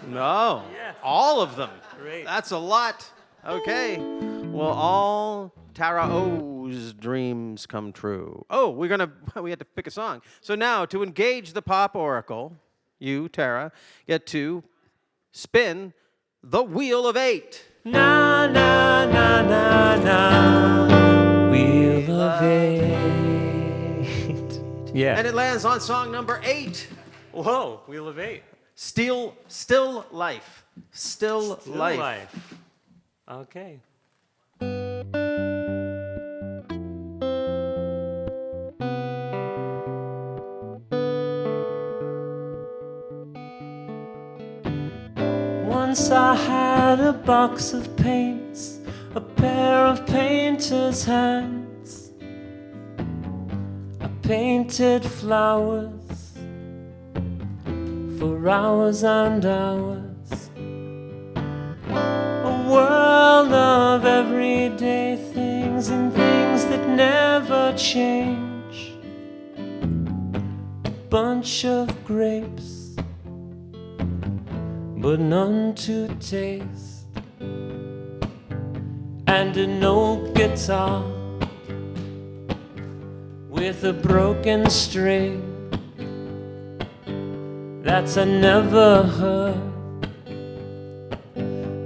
No, all of them. Great. That's a lot. Okay. Will all Tara O's dreams come true? Oh, we had to pick a song. So now, to engage the Pop Oracle, you, Tara, get to spin the Wheel of 8. Na, na, na, na, na. Wheel of 8. Yeah. And it lands on song number 8. Whoa, Wheel of 8. Still life. Still life. Okay. Once I had a box of paints, a pair of painter's hands. I painted flowers for hours and hours. never change. A bunch of grapes, but none to taste. And an old guitar with a broken string that I never heard.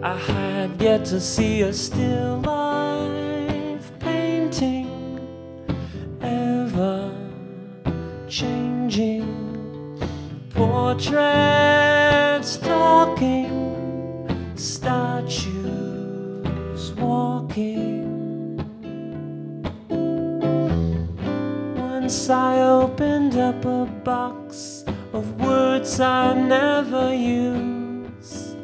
I had yet to see a still life painting, ever changing, portraits talking, statues walking. Once I opened up a box of words I never use.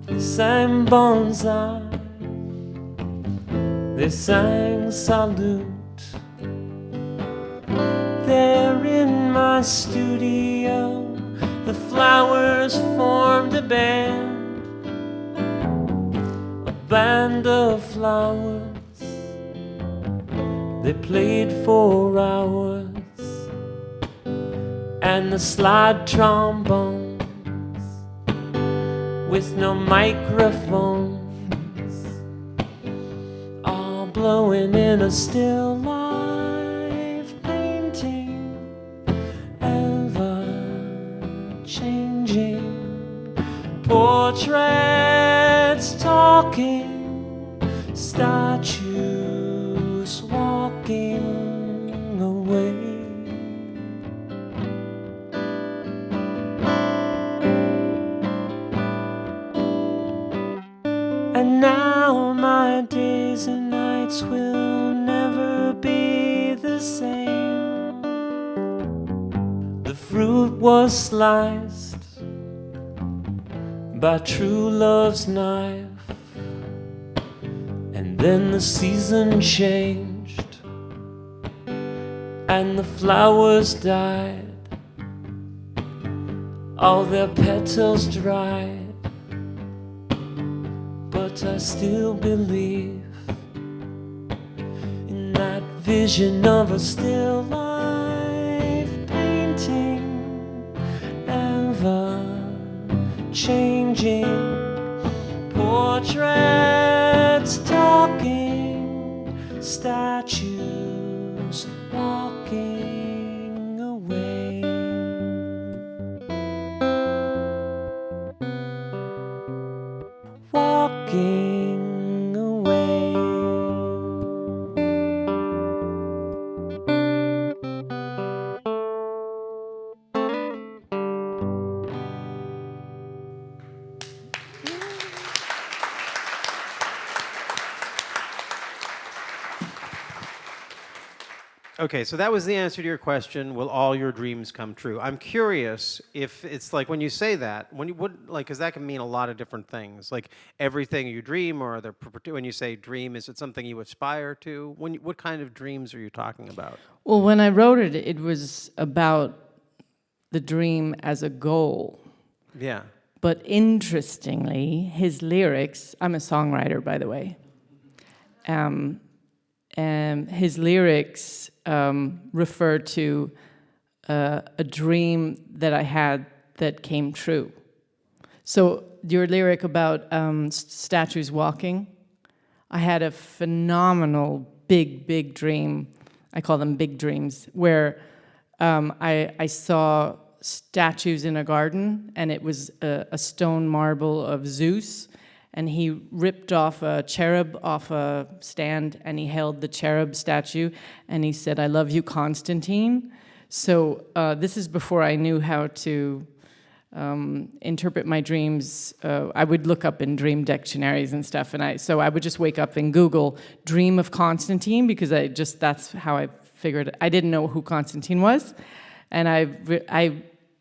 They sang bonsai, they sang salute. There in my studio, the flowers formed a band of flowers. They played for hours, and the slide trombones with no microphones, all blowing in a still life painting, ever changing, portraits talking, statues walking away. And now my days and nights will never be the same. The fruit was sliced by true love's knife, and then the season changed and the flowers died, all their petals dried. But I still believe in that vision of a still life painting, ever changing, portraits talking, statues walking away. Walking away. Okay, so that was the answer to your question, will all your dreams come true? I'm curious if it's like when you say that, when you would like, because that can mean a lot of different things, like everything you dream, or when you say dream, is it something you aspire to? What kind of dreams are you talking about? Well, when I wrote it, it was about the dream as a goal. Yeah. But interestingly, his lyrics, I'm a songwriter, by the way, and his lyrics refer to a dream that I had that came true. So your lyric about statues walking, I had a phenomenal big dream. I call them big dreams, where I saw statues in a garden, and it was a stone marble of Zeus, and he ripped off a cherub off a stand, and he held the cherub statue, and he said, "I love you, Constantine." So this is before I knew how to interpret my dreams. I would look up in dream dictionaries and stuff, and so I would just wake up and Google "dream of Constantine," because that's how I figured it. I didn't know who Constantine was, and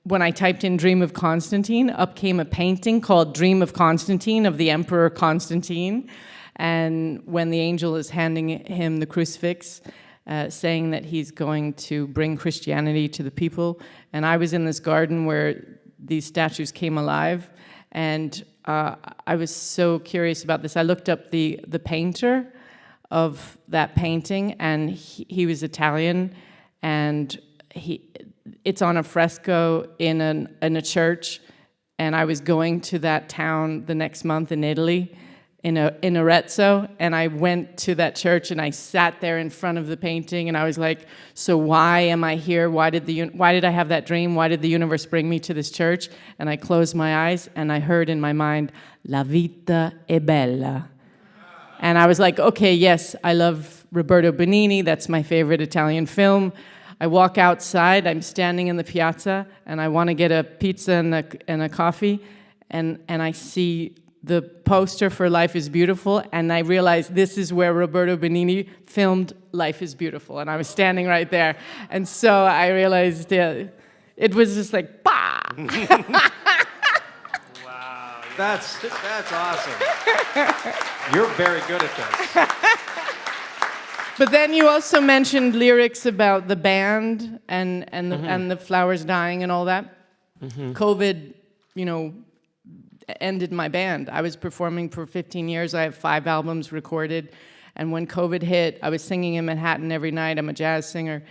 when I typed in "dream of Constantine," up came a painting called "Dream of Constantine" of the Emperor Constantine, and when the angel is handing him the crucifix, saying that he's going to bring Christianity to the people, and I was in this garden where these statues came alive, and I was so curious about this. I looked up the painter of that painting, and he was Italian, and it's on a fresco in a church, and I was going to that town the next month in Italy, in Arezzo, and I went to that church and I sat there in front of the painting, and I was like, so why am I here? Why did I have that dream? Why did the universe bring me to this church? And I closed my eyes and I heard in my mind, La vita è bella. And I was like, okay, yes, I love Roberto Benigni. That's my favorite Italian film. I walk outside, I'm standing in the piazza, and I want to get a pizza and a coffee, and I see the poster for Life is Beautiful, and I realized this is where Roberto Benigni filmed Life is Beautiful, and I was standing right there. And so I realized it was just like, bah! Wow. That's awesome. You're very good at this. But then you also mentioned lyrics about the band and the flowers dying and all that. COVID, ended my band. I was performing for 15 years. I have 5 albums recorded. And when COVID hit, I was singing in Manhattan every night. I'm a jazz singer.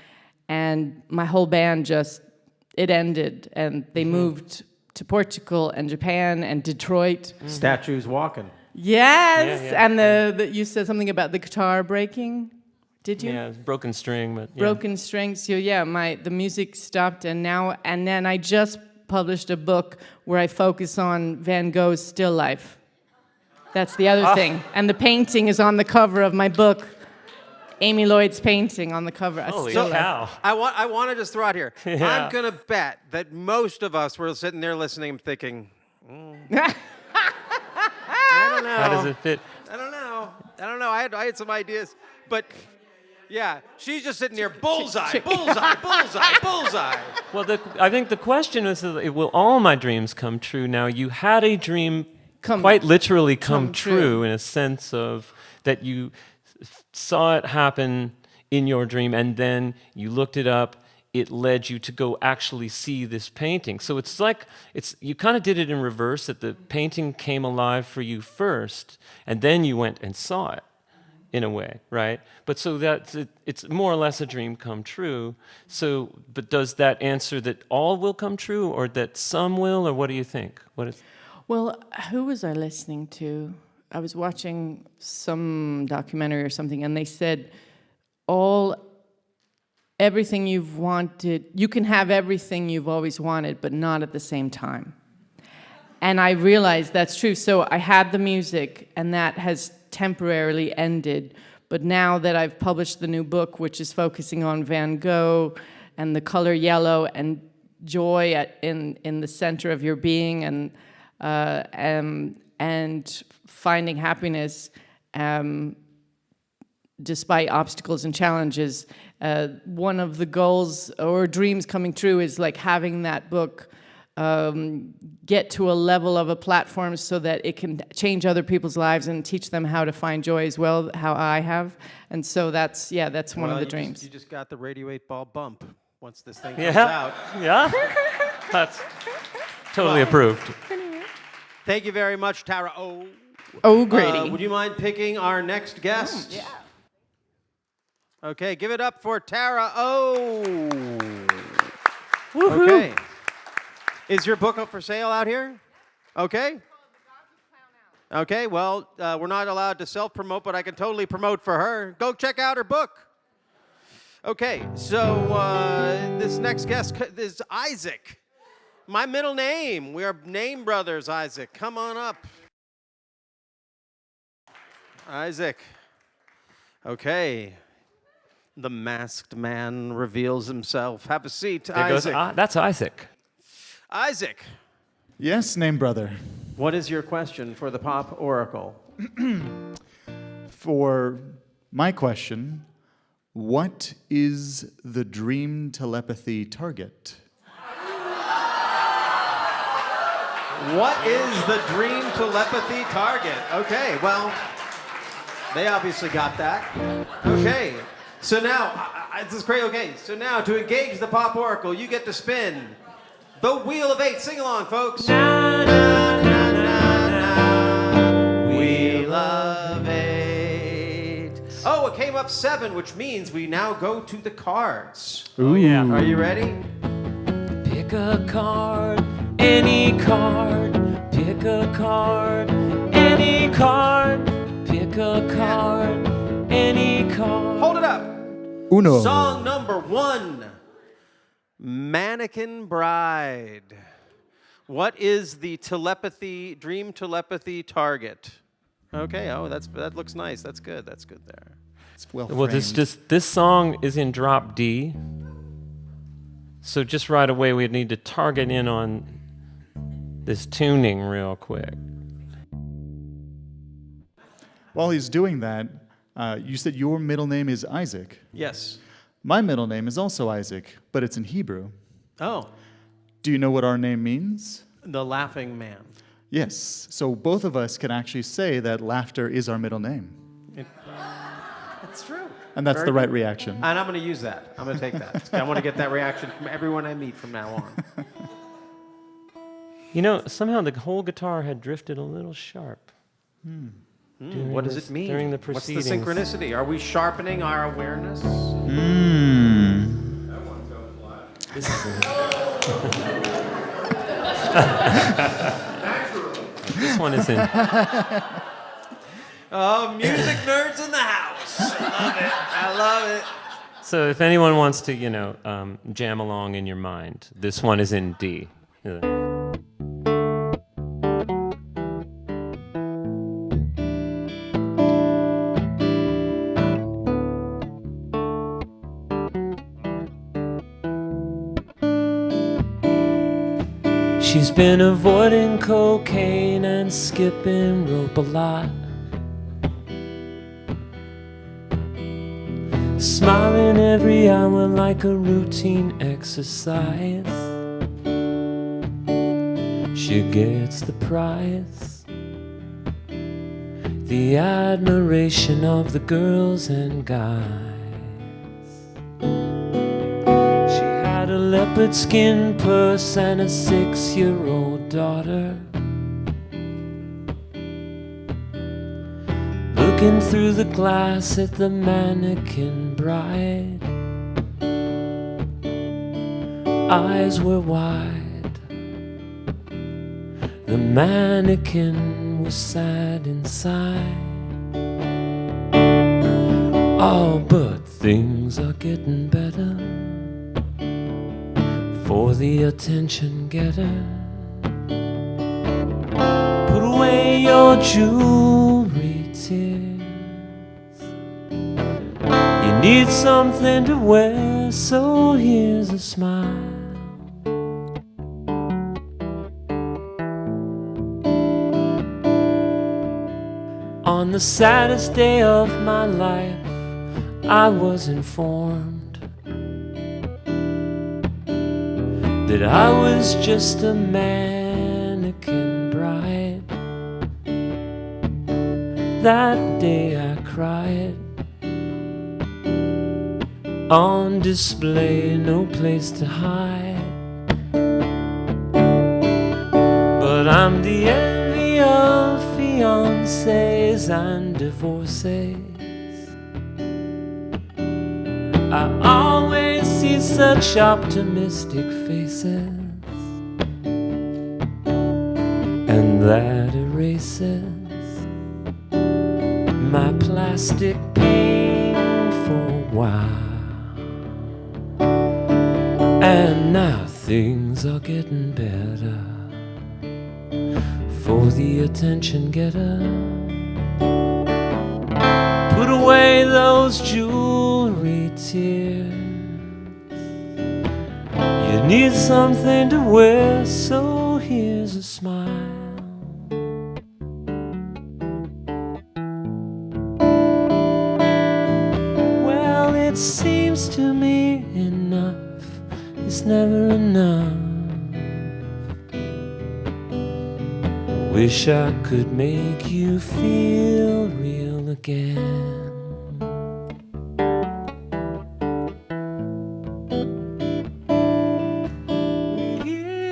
And my whole band it ended. And they moved to Portugal and Japan and Detroit. Statues walking. Yes! Yeah. And you said something about the guitar breaking. Did you? Yeah, it's broken string, but yeah. Broken strings. So yeah, the music stopped, and then I just published a book where I focus on Van Gogh's still life. That's the other thing. And the painting is on the cover of my book. Amy Lloyd's painting on the cover. Holy cow. I want to just throw out here. Yeah. I'm going to bet that most of us were sitting there listening and thinking, I don't know. How does it fit? I don't know. I had some ideas. But, yeah, she's just sitting there, bullseye, bullseye, bullseye, bullseye. Well, I think the question is, will all my dreams come true? Now, you had a dream quite literally come true in a sense of that you saw it happen in your dream, and then you looked it up. It led you to go actually see this painting. So it's like you kind of did it in reverse, that the painting came alive for you first, and then you went and saw it, in a way, right? But so it's more or less a dream come true. So, but does that answer that all will come true, or that some will, or what do you think? Well, who was I listening to? I was watching some documentary or something, and they said everything you've wanted, you can have everything you've always wanted, but not at the same time. And I realized that's true. So I had the music, and that has temporarily ended. But now that I've published the new book, which is focusing on Van Gogh and the color yellow and joy in the center of your being, and finding happiness despite obstacles and challenges, one of the goals or dreams coming true is like having that book get to a level of a platform so that it can change other people's lives and teach them how to find joy as well, how I have. And so that's one of the dreams. You just got the Radio 8-Ball bump once this thing comes out. Yeah? That's totally approved. Thank you very much, Tara O. Grady. Would you mind picking our next guest? Yeah. Okay, give it up for Tara O. Woohoo. Okay. Is your book up for sale out here? Okay. Okay, well, we're not allowed to self-promote, but I can totally promote for her. Go check out her book. Okay, so this next guest is Isaac. My middle name. We are name brothers, Isaac. Come on up. Isaac. Okay. The masked man reveals himself. Have a seat, Isaac. That's Isaac. Isaac. Yes, name brother. What is your question for the Pop Oracle? For my question, what is the dream telepathy target? What is the dream telepathy target? Okay, well, they obviously got that. Okay, so now, this is great. Okay, so now to engage the Pop Oracle, you get to spin the Wheel of 8. Sing along, folks. Na, na, na, na, na. Wheel of 8. Oh, it came up 7, which means we now go to the cards. Oh, yeah. Are you ready? Pick a card, any card. Pick a card, any card. Pick a card, any card. Hold it up. Uno. Song number 1, Mannequin Bride. What is the dream telepathy target? Okay, that looks nice. That's good there. It's well Well, this song is in drop D. So just right away, we'd need to target in on this tuning real quick. While he's doing that, you said your middle name is Isaac. Yes. My middle name is also Isaac, but it's in Hebrew. Oh, Do you know what our name means? the laughing man. Yes. So both of us can actually say that laughter is our middle name. That's true. And that's Very the right good. reaction. And I'm going to use that. I'm going to take that. I want to get that reaction from everyone I meet from now on. You know, somehow the whole guitar had drifted a little sharp. What does it mean? During the What's the proceedings. synchronicity? Are we sharpening our awareness? This is this one is in. Oh, music nerds in the house. I love it. So if anyone wants to, jam along in your mind, this one is in D. She's been avoiding cocaine and skipping rope a lot. Smiling every hour like a routine exercise. She gets the prize, the admiration of the girls and guys. She had a leopard skin purse and a 6-year-old daughter. Looking through the glass at the mannequin bride. Eyes were wide. The mannequin was sad inside. Oh, but things are getting better for the attention getter. Put away your jewelry, tears. You need something to wear, so here's a smile. On the saddest day of my life, I was informed that I was just a mannequin bride. That day I cried. On display, no place to hide. But I'm the envy of fiancés and divorcees. I always see such optimistic faces, and that erases my plastic pain for a while. And now things are getting better for the attention getter. Put away those jewelry tears. You need something to wear, so here's a smile. Well, it seems to me enough is never enough. Wish I could make you feel real again. Yeah.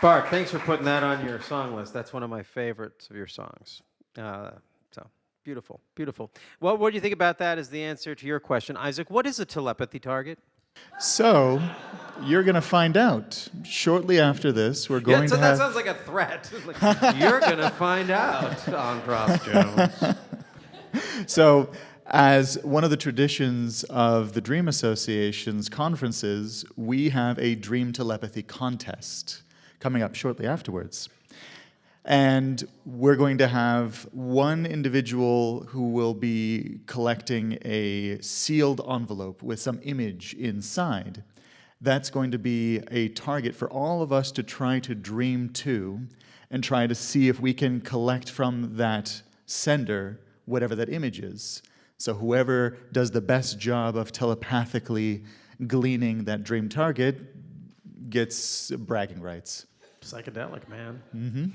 Bart, thanks for putting that on your song list. That's one of my favorites of your songs. So beautiful, beautiful. Well, what do you think about that as the answer to your question? Isaac, what is a telepathy target? So, you're going to find out. Shortly after this, we're going so to that have... sounds like a threat. Like, you're going to find out, Andras Jones. So, as one of the traditions of the Dream Association's conferences, we have a dream telepathy contest coming up shortly afterwards. And we're going to have one individual who will be collecting a sealed envelope with some image inside. That's going to be a target for all of us to try to dream to and try to see if we can collect from that sender whatever that image is. So whoever does the best job of telepathically gleaning that dream target gets bragging rights. Psychedelic, man. Mm-hmm.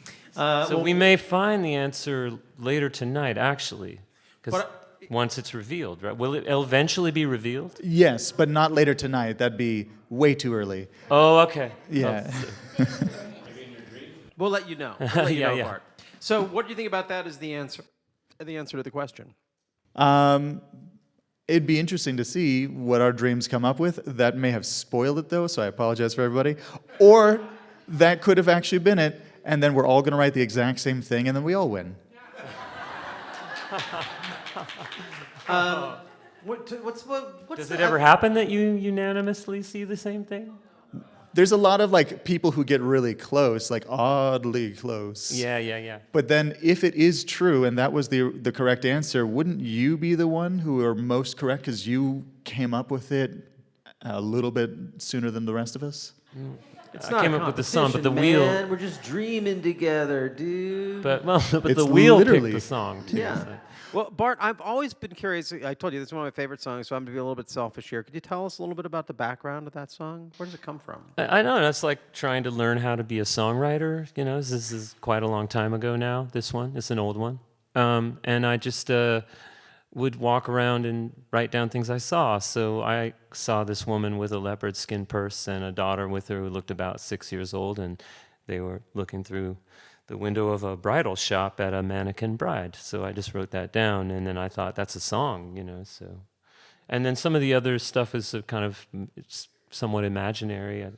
So we may find the answer later tonight, actually, because once it's revealed, right? Will it eventually be revealed? Yes, but not later tonight. That'd be way too early. Oh, okay. Yeah. We'll let you know. We'll let you know, yeah. Bart. So what do you think about that as the answer to the question? It'd be interesting to see what our dreams come up with. That may have spoiled it, though, so I apologize for everybody. Or that could have actually been it, and then we're all going to write the exact same thing, and then we all win. Does it ever happen that you unanimously see the same thing? There's a lot of people who get really close, like oddly close. Yeah. But then if it is true and that was the correct answer, wouldn't you be the one who are most correct because you came up with it a little bit sooner than the rest of us? I came up with the song, but the wheel... Man, we're just dreaming together, dude. But the wheel picked the song, too. Yeah. So. Well, Bart, I've always been curious. I told you this is one of my favorite songs, so I'm going to be a little bit selfish here. Could you tell us a little bit about the background of that song? Where does it come from? I know, that's like trying to learn how to be a songwriter. You know, this is quite a long time ago now, this one. It's an old one. And I just would walk around and write down things I saw. So I saw this woman with a leopard skin purse and a daughter with her who looked about 6 years old, and they were looking through the window of a bridal shop at a mannequin bride. So I just wrote that down, and then I thought, that's a song, you know, so. And then some of the other stuff is kind of somewhat imaginary,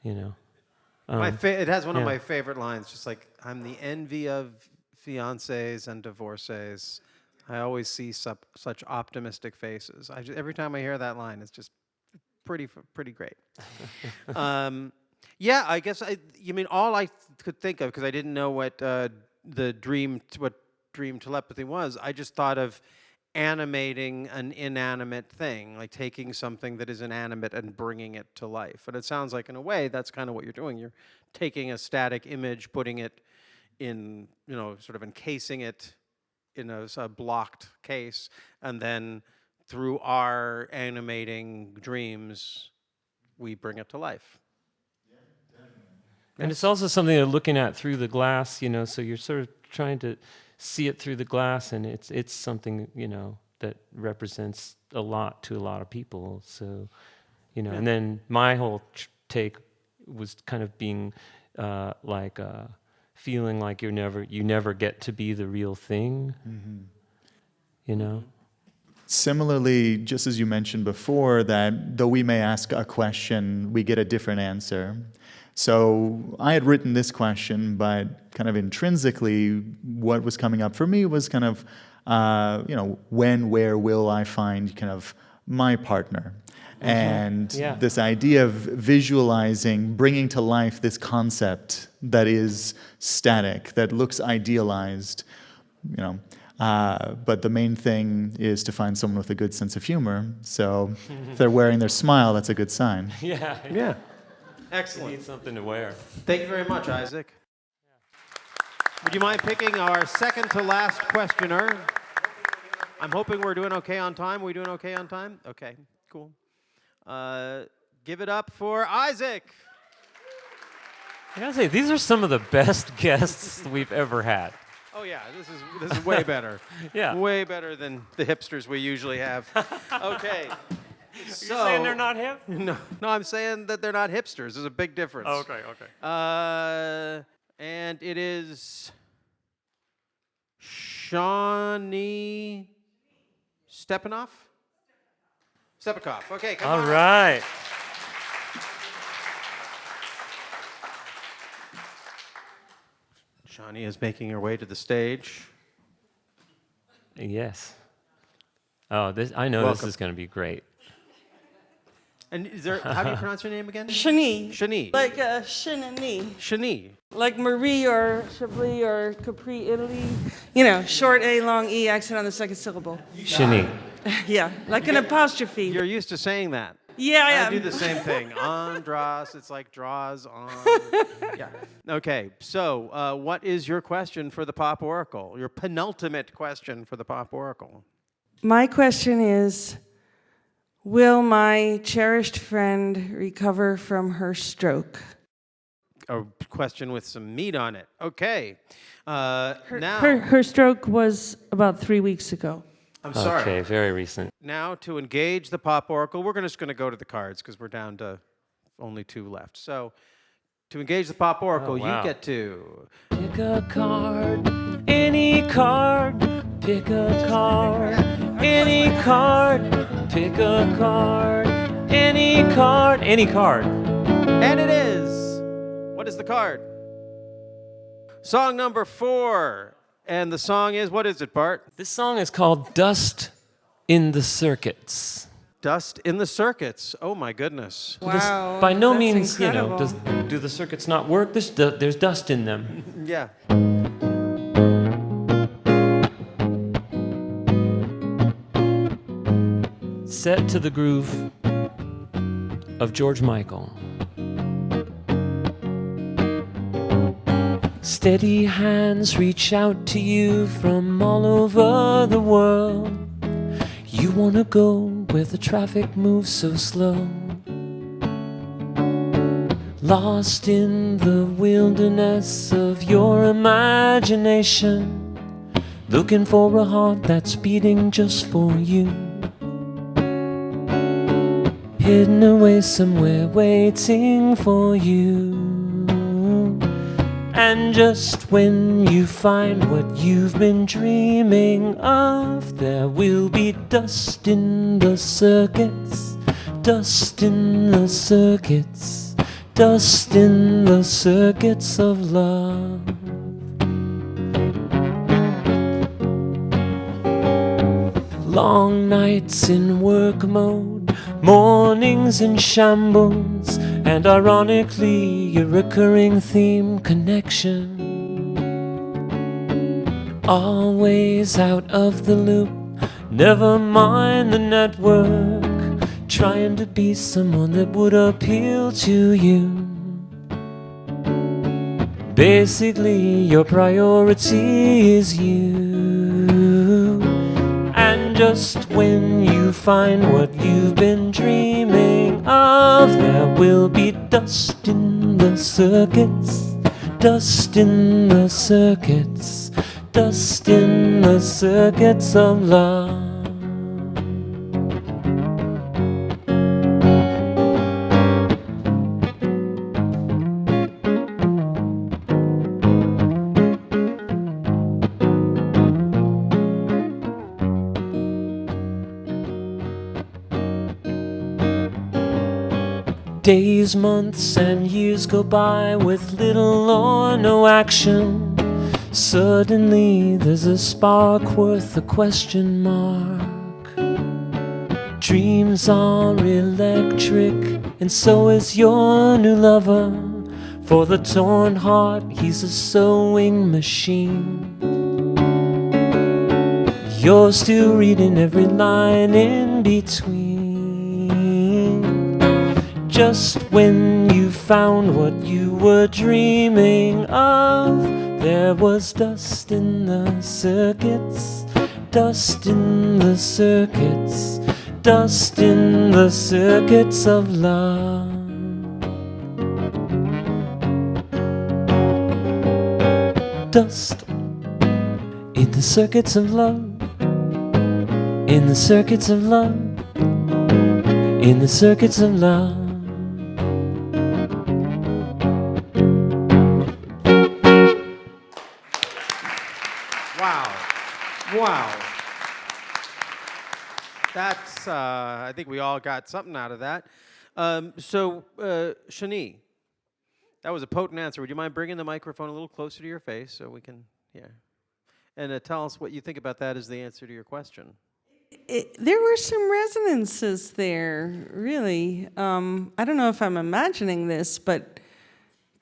you know. It has one of my favorite lines, just like, I'm the envy of fiancés and divorcees. I always see such optimistic faces. Every time I hear that line, it's just pretty great. Yeah, I guess all I could think of, because I didn't know what dream telepathy was. I just thought of animating an inanimate thing, like taking something that is inanimate and bringing it to life. And it sounds like, in a way, that's kind of what you're doing. You're taking a static image, putting it in, sort of encasing it in a blocked case, and then through our animating dreams, we bring it to life. And it's also something they're looking at through the glass, so you're sort of trying to see it through the glass, and it's something, that represents a lot to a lot of people. So, and then my whole take was kind of being feeling like you never get to be the real thing, Similarly, just as you mentioned before, that though we may ask a question, we get a different answer. So I had written this question, but kind of intrinsically, what was coming up for me was kind of, when, where will I find kind of my partner? And this idea of visualizing, bringing to life this concept that is static, that looks idealized, but the main thing is to find someone with a good sense of humor. So if they're wearing their smile, that's a good sign. Yeah. Excellent. You need something to wear. Thank you very much, Isaac. Would you mind picking our second to last questioner? I'm hoping we're doing okay on time. Are we doing okay on time? Okay, cool. Give it up for Isaac. I gotta say, these are some of the best guests we've ever had. Oh yeah, this is way better. Yeah. Way better than the hipsters we usually have. Okay. You're saying they're not hip? No, I'm saying that they're not hipsters. There's a big difference. Oh, okay. And it is Shawnee Stepanoff? Stepikoff. Okay, come on. All right. Shawnee is making her way to the stage. Yes. Oh, I know Welcome. this is going to be great. And how do you pronounce your name again? Shani. Shani. Like Shinani. Shani. Like Marie or Chablis or Capri, Italy. You know, short A, long E, accent on the second syllable. Shani. Yeah, like an apostrophe. You're used to saying that. Yeah, I I am. do the same thing. Andras, it's like draws on. Yeah. Okay, so what is your question for the Pop Oracle? Your penultimate question for the Pop Oracle? My question is, will my cherished friend recover from her stroke? A question with some meat on it. Okay. Now, Her stroke was about 3 weeks ago. I'm sorry. Okay, very recent. Now, to engage the Pop Oracle, we're just going to go to the cards because we're down to only 2 left. So, to engage the Pop Oracle, wow. you get to Pick a card, any card. Pick a card, any card. Pick a card, any card. Any card. And it is. What is the card? Song number 4. And the song is, what is it, Bart? This song is called Dust in the Circuits. Dust in the Circuits. Oh, my goodness. Wow. By no that's means, incredible. do the circuits not work? There's dust in them. Yeah. Set to the groove of George Michael. Steady hands reach out to you from all over the world. You wanna go where the traffic moves so slow. Lost in the wilderness of your imagination, looking for a heart that's beating just for you. Hidden away somewhere waiting for you. And just when you find what you've been dreaming of, there will be dust in the circuits, dust in the circuits, dust in the circuits of love. Long nights in work mode, mornings in shambles, and ironically a recurring theme connection. Always out of the loop, never mind the network, trying to be someone that would appeal to you. Basically your priority is you. And just when you find what you've been dreaming of, there will be dust in the circuits, dust in the circuits, dust in the circuits of love. Days, months, and years go by with little or no action. Suddenly there's a spark worth a question mark. Dreams are electric, and so is your new lover. For the torn heart, he's a sewing machine. You're still reading every line in between. Just when you found what you were dreaming of, there was dust in the circuits, dust in the circuits, dust in the circuits of love. Dust in the circuits of love, in the circuits of love, in the circuits of love. Wow. Wow. That's, I think we all got something out of that. Shani, that was a potent answer. Would you mind bringing the microphone a little closer to your face so we can, and tell us what you think about that as the answer to your question. There were some resonances there, really. I don't know if I'm imagining this, but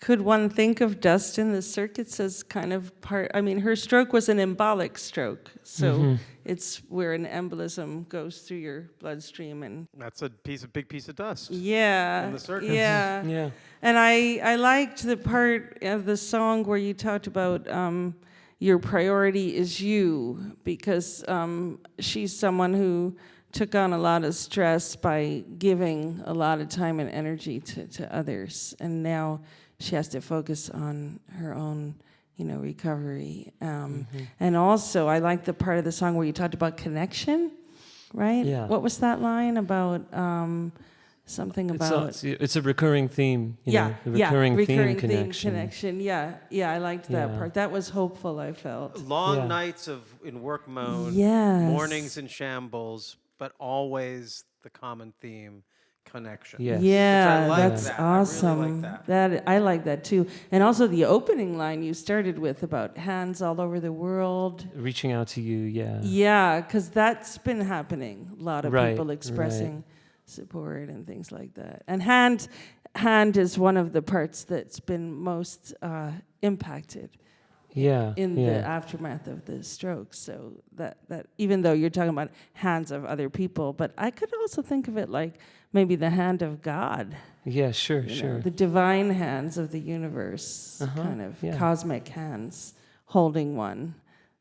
could one think of dust in the circuits as kind of part? I mean, her stroke was an embolic stroke, so it's where an embolism goes through your bloodstream, and That's a big piece of dust. yeah, in the circuits. yeah, Yeah. And I liked the part of the song where you talked about your priority is you, because she's someone who took on a lot of stress by giving a lot of time and energy to others, and now she has to focus on her own, recovery. And also, I like the part of the song where you talked about connection, right? Yeah. What was that line about? Something about It's a recurring theme. the recurring theme connection. Yeah, I liked that Yeah. part. That was hopeful, I felt. Long nights in work mode, Yes. mornings in shambles, but always the common theme, connection. Yes. Yeah, Which I like that's that. I really awesome. like that. I like that too. And also the opening line you started with about hands all over the world. Reaching out to you, yeah. Yeah, because that's been happening. A lot of Right, people expressing support and things like that. And hand is one of the parts that's been most impacted. Yeah. In the aftermath of the stroke. So that even though you're talking about hands of other people, but I could also think of it like maybe the hand of God. Yeah, sure. The divine hands of the universe, kind of cosmic hands holding one.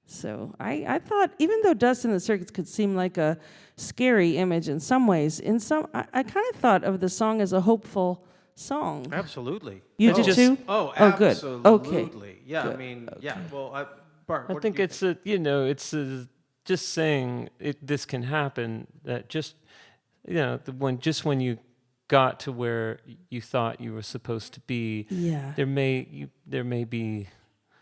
So I thought, even though Dust in the Circuits could seem like a scary image in some ways, I kind of thought of the song as a hopeful song. Absolutely. You did too? Oh, good. absolutely. Okay. Yeah, Good. I mean, yeah. Well, Bart, I what think do you it's just saying this can happen. That just when you got to where you thought you were supposed to be, there may be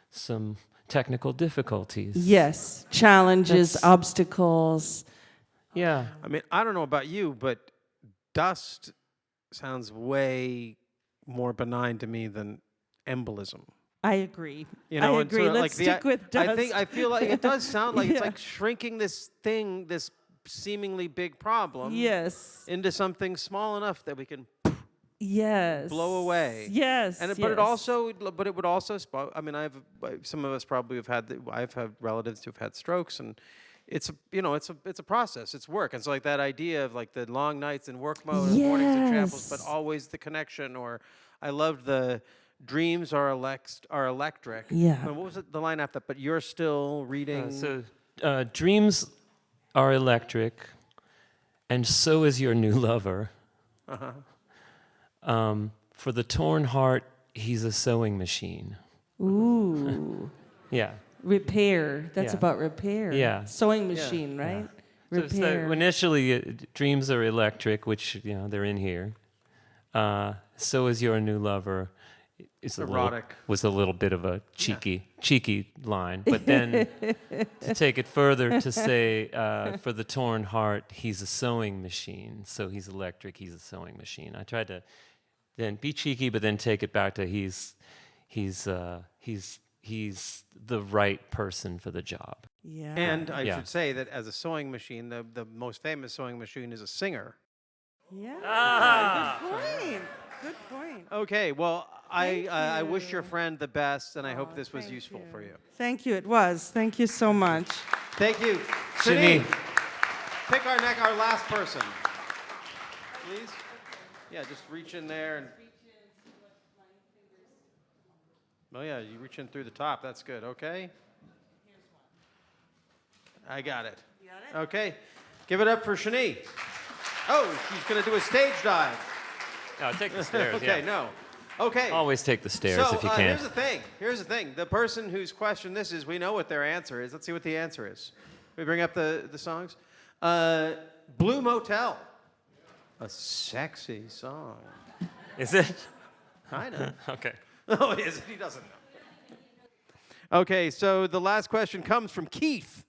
some technical difficulties. Yes, challenges, obstacles. Yeah. I mean, I don't know about you, but dust sounds way more benign to me than embolism. I agree. I agree. Let's stick with dust. I feel like it does sound like it's like shrinking this seemingly big problem into something small enough that we can blow away. But it would also I mean, some of us probably I've had relatives who've had strokes, and it's a process, it's work. And so like that idea of like the long nights in work mode and mornings in shambles, but always the connection. Or I loved the dreams are electric. Yeah. And what was the line after that? But you're still reading. Dreams are electric, and so is your new lover. For the torn heart, he's a sewing machine. Ooh. Yeah. Repair. That's about repair. Yeah. Sewing machine, right? Yeah. Repair. So initially, dreams are electric, which they're in here. So is your new lover. It's erotic. Was a little bit of a cheeky line, but then to take it further, to say for the torn heart, he's a sewing machine. So he's electric. He's a sewing machine. I tried to then be cheeky, but then take it back to he's the right person for the job. Yeah. And I should say that as a sewing machine, the most famous sewing machine is a singer. Yeah. Good point. Okay, well, I wish your friend the best, and I hope this was useful for you. Thank you. It was. Thank you so much. Thank you. Shani. Pick our last person. Please? Yeah, just reach in there and... Oh yeah, you reach in through the top. That's good. Okay. I got it. You got it? Okay. Give it up for Shani. Oh, she's going to do a stage dive. No, take the stairs. Okay, no. Okay. Always take the stairs if you can. Here's the thing. The person whose question this is, we know what their answer is. Let's see what the answer is. We bring up the songs. Blue Motel. A sexy song. Is it? Kinda. Okay. Oh, is it? He doesn't know. Okay, so the last question comes from Keith.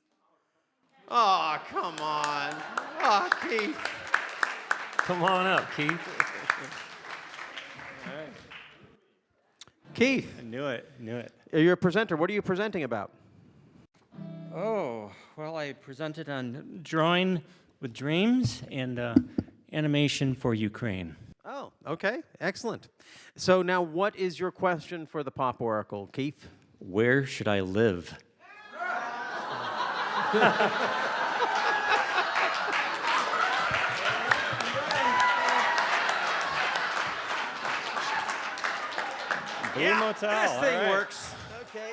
Oh, come on. Oh, Keith. Come on up, Keith. All right. Keith. I knew it. You're a presenter. What are you presenting about? Oh, well, I presented on drawing with dreams and animation for Ukraine. Oh, okay. Excellent. So now what is your question for the Pop Oracle, Keith? Where should I live? Blue Motel. This thing all right. works. Okay.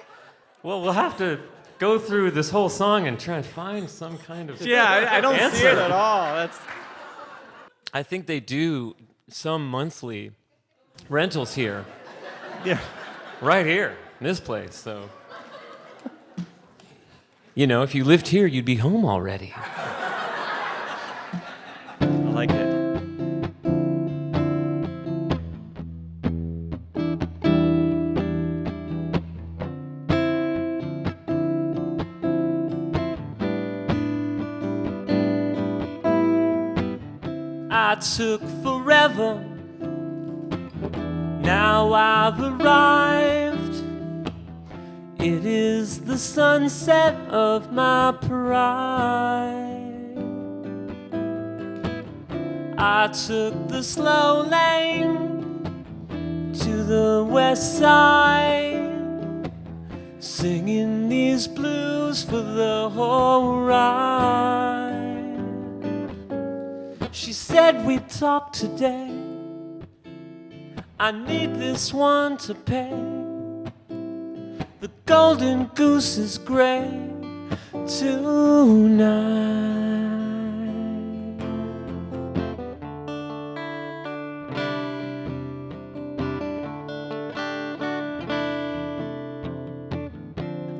Well, we'll have to go through this whole song and try and find some kind of Yeah, I don't see it answer. at all. I think they do some monthly rentals here. Yeah. Right here, in this place, so. You know, if you lived here, you'd be home already. I like it. I took forever. Now I've arrived. It is the sunset of my pride. I took the slow lane to the west side, singing these blues for the whole ride. She said we'd talk today. I need this one to pay. The golden goose is gray tonight.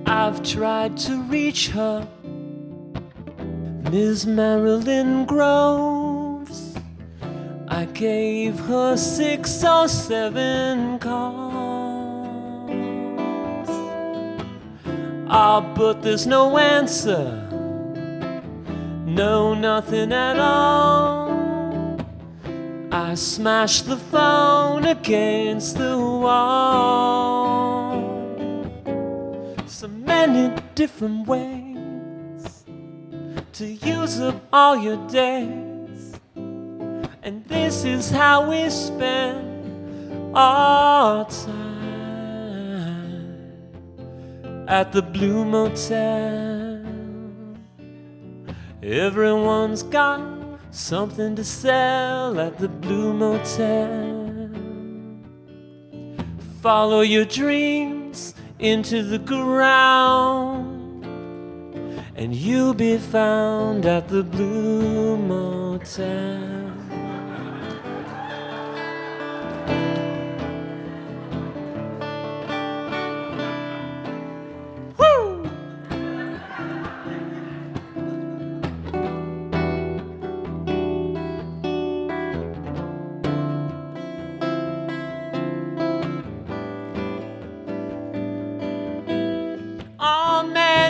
I've tried to reach her, Ms. Marilyn Groves. I gave her 6 or 7 calls. Ah, but there's no answer, no, nothing at all. I smashed the phone against the wall. So many different ways to use up all your days, and this is how we spend our time at the Blue Motel. Everyone's got something to sell at the Blue Motel. Follow your dreams into the ground, and you'll be found at the Blue Motel.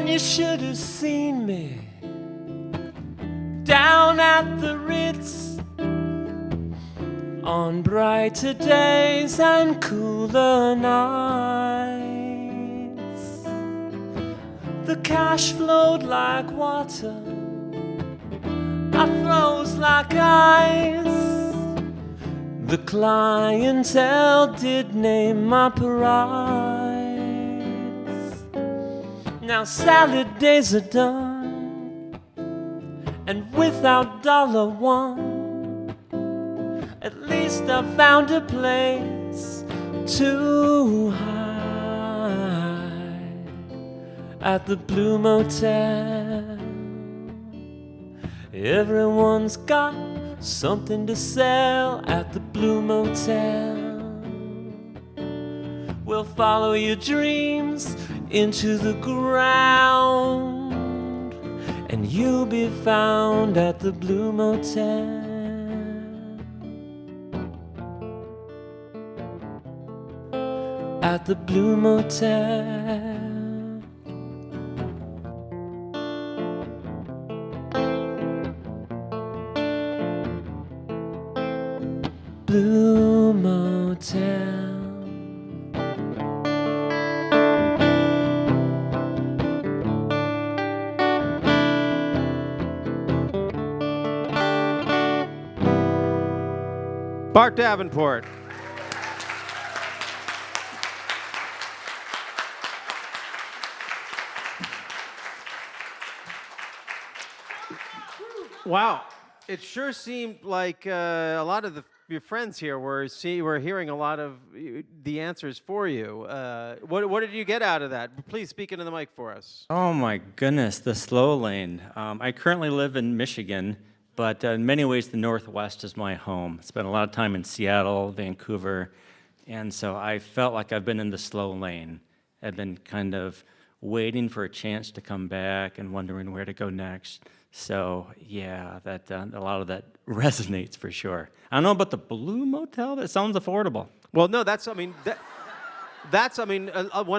You should have seen me down at the Ritz on brighter days and cooler nights. The cash flowed like water, I froze like ice. The clientele did name my price. Now salad days are done, and without $1, at least I found a place to hide at the Blue Motel. Everyone's got something to sell at the Blue Motel. We'll follow your dreams into the ground, and you'll be found at the Blue Motel. at the Blue Motel. Blue Motel. Bart Davenport. Wow, it sure seemed like a lot of your friends here were hearing a lot of the answers for you. What did you get out of that? Please speak into the mic for us. Oh my goodness, the slow lane. I currently live in Michigan, but in many ways the Northwest is my home. Spent a lot of time in Seattle, Vancouver, and so I felt like I've been in the slow lane. I've been kind of waiting for a chance to come back and wondering where to go next. So yeah, that a lot of that resonates for sure. I don't know about the Blue Motel. That sounds affordable. Well, no,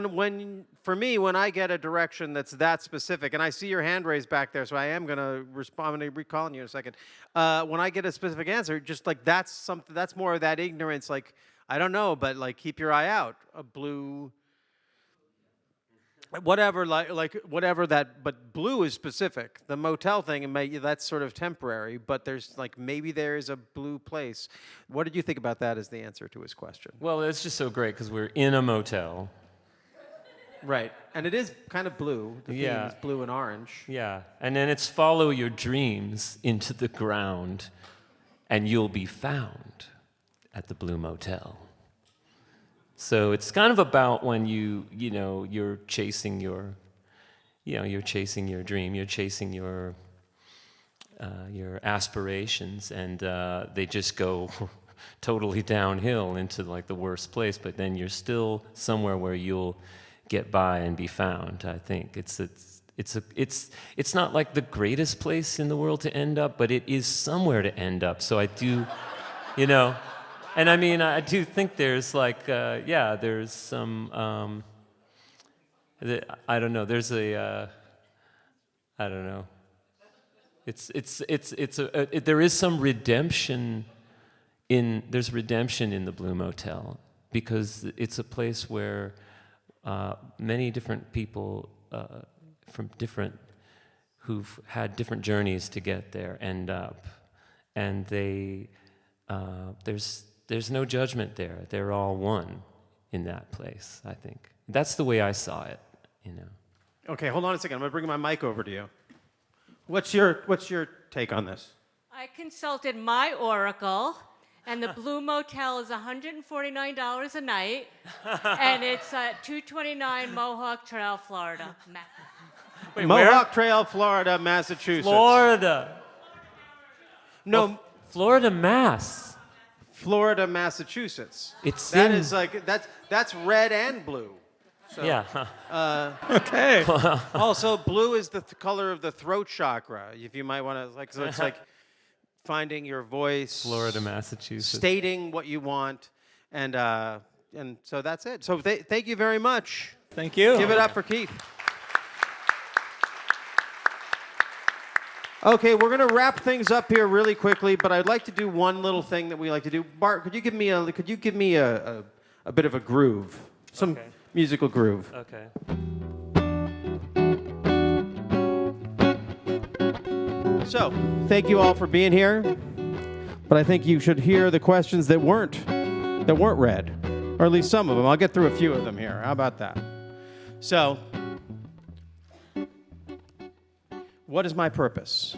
when for me, when I get a direction that's that specific, and I see your hand raised back there, so I am going to respond. I'm going to recall you in a second. When I get a specific answer, just like that's more of that ignorance. Like I don't know, but like keep your eye out. A blue. Whatever, whatever that, but blue is specific. The motel thing, that's sort of temporary, but there's maybe there is a blue place. What did you think about that as the answer to his question? Well, it's just so great because we're in a motel. Right, and it is kind of blue. The theme is blue and orange. Yeah, and then it's follow your dreams into the ground, and you'll be found at the Blue Motel. So it's kind of about when you're chasing your dream, you're chasing your aspirations, and they just go totally downhill into the worst place. But then you're still somewhere where you'll get by and be found. I think it's not like the greatest place in the world to end up, but it is somewhere to end up. So I do, And I mean, I do think there's there's some, I don't know, there's a, I don't know. There is some redemption there's redemption in the Blue Motel because it's a place where many different people who've had different journeys to get there end up, and there's no judgment there. They're all one in that place, I think. That's the way I saw it, Okay, hold on a second. I'm going to bring my mic over to you. What's your take on this? I consulted my oracle, and the Blue Motel is $149 a night, and it's at 229 Mohawk Trail, Florida. Wait, Mohawk Trail, Florida, Massachusetts. Florida. No, Florida, Mass. Florida, Massachusetts. That's red and blue. So, yeah. Okay. Also, blue is the color of the throat chakra. If you might want to so it's like finding your voice. Florida, Massachusetts. Stating what you want, and so that's it. So thank you very much. Thank you. Give it up for Keith. Okay, we're going to wrap things up here really quickly, but I'd like to do one little thing that we like to do. Bart, could you give me a bit of a groove, some musical groove? Okay. So, thank you all for being here, but I think you should hear the questions that weren't read, or at least some of them. I'll get through a few of them here. How about that? So, what is my purpose?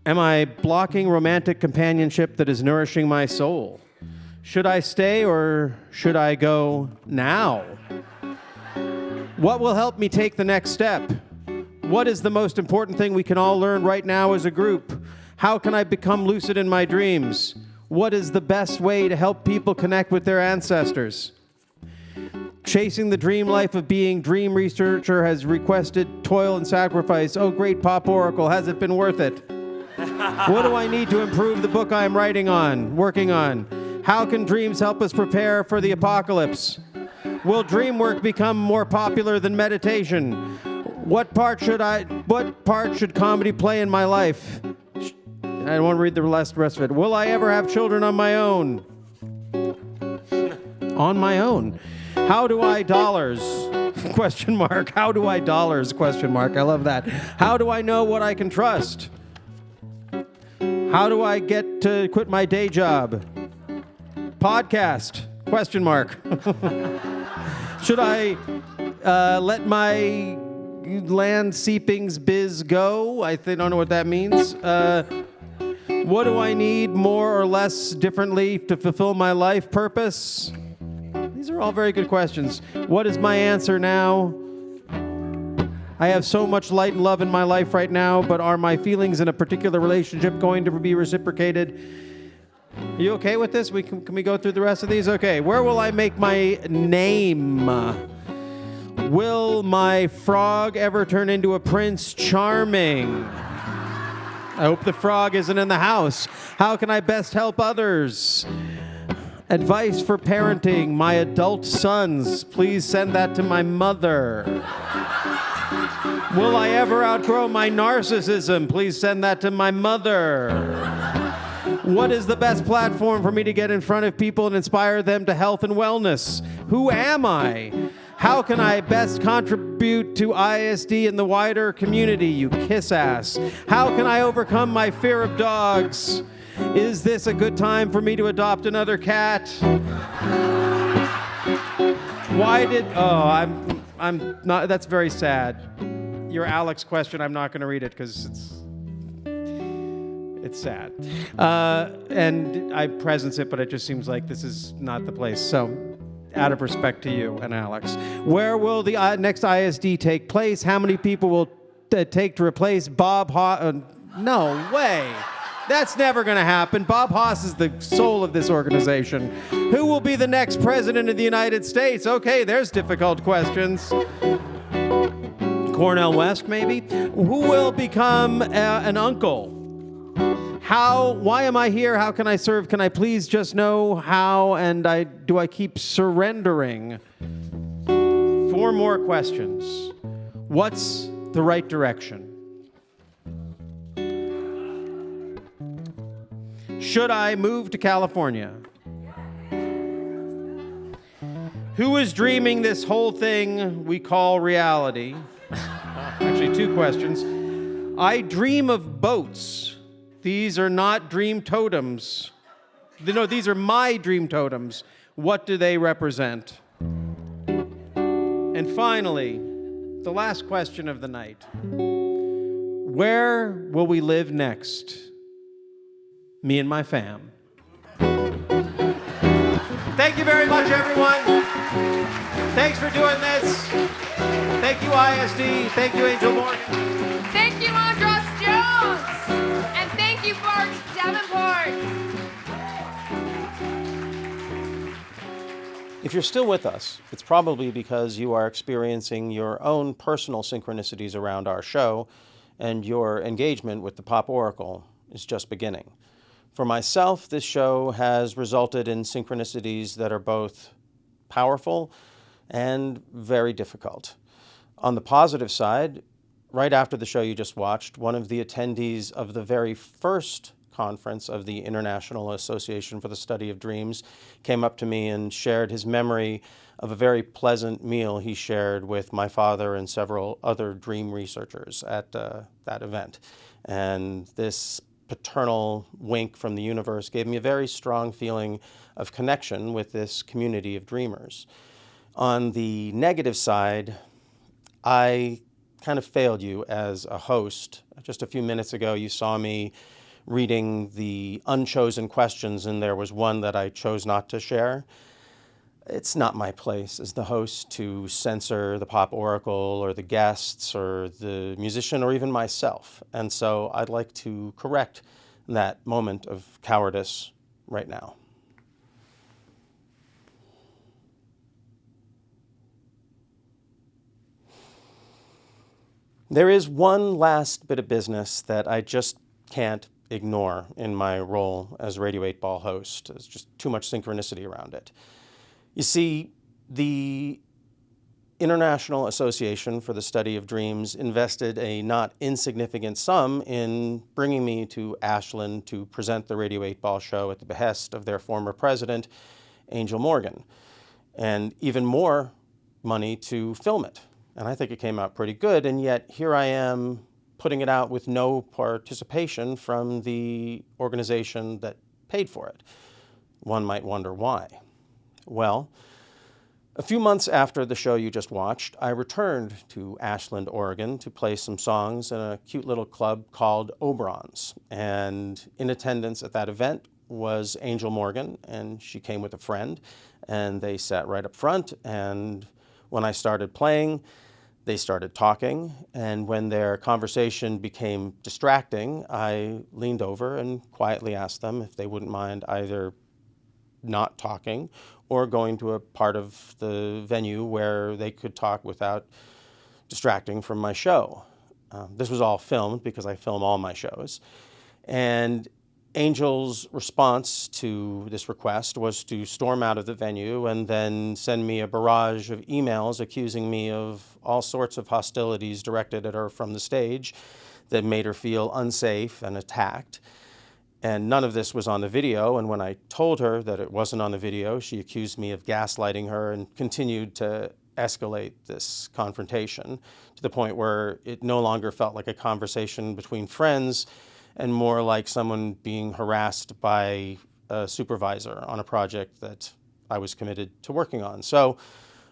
Am I blocking romantic companionship that is nourishing my soul? Should I stay or should I go now? What will help me take the next step? What is the most important thing we can all learn right now as a group? How can I become lucid in my dreams? What is the best way to help people connect with their ancestors? Chasing the dream life of being dream researcher has requested toil and sacrifice. Oh, great pop oracle, has it been worth it? What do I need to improve the book I'm working on? How can dreams help us prepare for the apocalypse? Will dream work become more popular than meditation? What part should comedy play in my life? I don't want to read the rest of it. Will I ever have children on my own? On my own. How do I dollars? Question mark. How do I dollars? Question mark. I love that. How do I know what I can trust? How do I get to quit my day job? Podcast? Question mark. Should I let my land seepings biz go? I don't know what that means. What do I need more or less differently to fulfill my life purpose? These are all very good questions. What is my answer now? I have so much light and love in my life right now, but are my feelings in a particular relationship going to be reciprocated? Are you okay with this? Can we go through the rest of these? Okay. Where will I make my name? Will my frog ever turn into a Prince Charming? I hope the frog isn't in the house. How can I best help others? Advice for parenting my adult sons. Please send that to my mother. Will I ever outgrow my narcissism? Please send that to my mother. What is the best platform for me to get in front of people and inspire them to health and wellness? Who am I? How can I best contribute to IASD and the wider community, you kiss ass? How can I overcome my fear of dogs? Is this a good time for me to adopt another cat? I'm not, that's very sad. Your Alex question, I'm not going to read it because it's sad. And I presence it, but it just seems like this is not the place. So, out of respect to you and Alex. Where will the next ISD take place? How many people will it take to replace Bob Haas? No way. That's never going to happen. Bob Haas is the soul of this organization. Who will be the next president of the United States? Okay, there's difficult questions. Cornel West, maybe? Who will become an uncle? Why am I here? How can I serve? Can I please just know how? And do I keep surrendering? 4 more questions. What's the right direction? Should I move to California? Who is dreaming this whole thing we call reality? Actually, 2 questions. I dream of boats. These are not dream totems. No, these are my dream totems. What do they represent? And finally, the last question of the night. Where will we live next? Me and my fam. Thank you very much, everyone. Thanks for doing this. Thank you, ISD. Thank you, Angel Morgan. Thank you, Andras Jones. And thank you, BART Davenport. If you're still with us, it's probably because you are experiencing your own personal synchronicities around our show, and your engagement with the Pop Oracle is just beginning. For myself, this show has resulted in synchronicities that are both powerful and very difficult. On the positive side, right after the show you just watched, one of the attendees of the very first conference of the International Association for the Study of Dreams came up to me and shared his memory of a very pleasant meal he shared with my father and several other dream researchers at that event. And this paternal wink from the universe gave me a very strong feeling of connection with this community of dreamers. On the negative side, I kind of failed you as a host. Just a few minutes ago, you saw me reading the unchosen questions, and there was one that I chose not to share. It's not my place as the host to censor the Pop Oracle or the guests or the musician or even myself. And so I'd like to correct that moment of cowardice right now. There is one last bit of business that I just can't ignore in my role as Radio 8-Ball host. There's just too much synchronicity around it. You see, the International Association for the Study of Dreams invested a not insignificant sum in bringing me to Ashland to present the Radio 8-Ball show at the behest of their former president, Angel Morgan, and even more money to film it. And I think it came out pretty good, and yet here I am putting it out with no participation from the organization that paid for it. One might wonder why. Well, a few months after the show you just watched, I returned to Ashland, Oregon to play some songs in a cute little club called Oberon's. And in attendance at that event was Angel Morgan, and she came with a friend, and they sat right up front. And when I started playing, they started talking, and when their conversation became distracting, I leaned over and quietly asked them if they wouldn't mind either not talking or going to a part of the venue where they could talk without distracting from my show. This was all filmed because I film all my shows. And Angel's response to this request was to storm out of the venue and then send me a barrage of emails accusing me of all sorts of hostilities directed at her from the stage that made her feel unsafe and attacked. And none of this was on the video, and when I told her that it wasn't on the video, she accused me of gaslighting her and continued to escalate this confrontation to the point where it no longer felt like a conversation between friends and more like someone being harassed by a supervisor on a project that I was committed to working on. So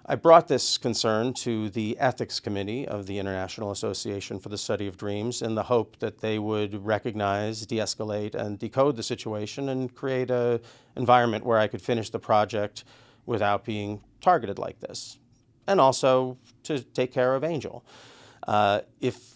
I brought this concern to the Ethics Committee of the International Association for the Study of Dreams in the hope that they would recognize, de-escalate, and decode the situation and create an environment where I could finish the project without being targeted like this. And also to take care of Angel. If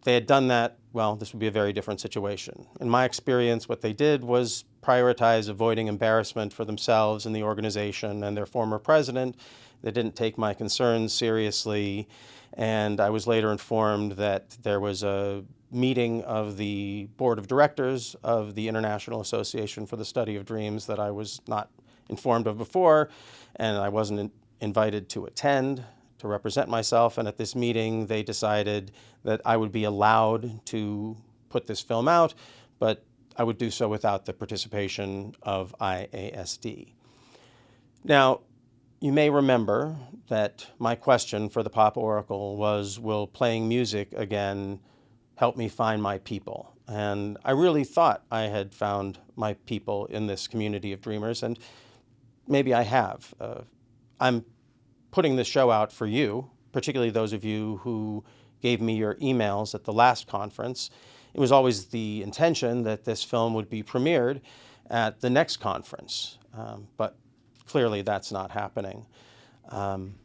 they had done that, well, this would be a very different situation. In my experience, what they did was prioritize avoiding embarrassment for themselves and the organization and their former president. They didn't take my concerns seriously, and I was later informed that there was a meeting of the board of directors of the International Association for the Study of Dreams that I was not informed of before, and I wasn't invited to attend to represent myself. And at this meeting, they decided that I would be allowed to put this film out, but I would do so without the participation of IASD. Now, you may remember that my question for the Pop Oracle was, will playing music again help me find my people? And I really thought I had found my people in this community of dreamers, and maybe I have. I'm putting this show out for you, particularly those of you who gave me your emails at the last conference. It was always the intention that this film would be premiered at the next conference, but clearly that's not happening. I'm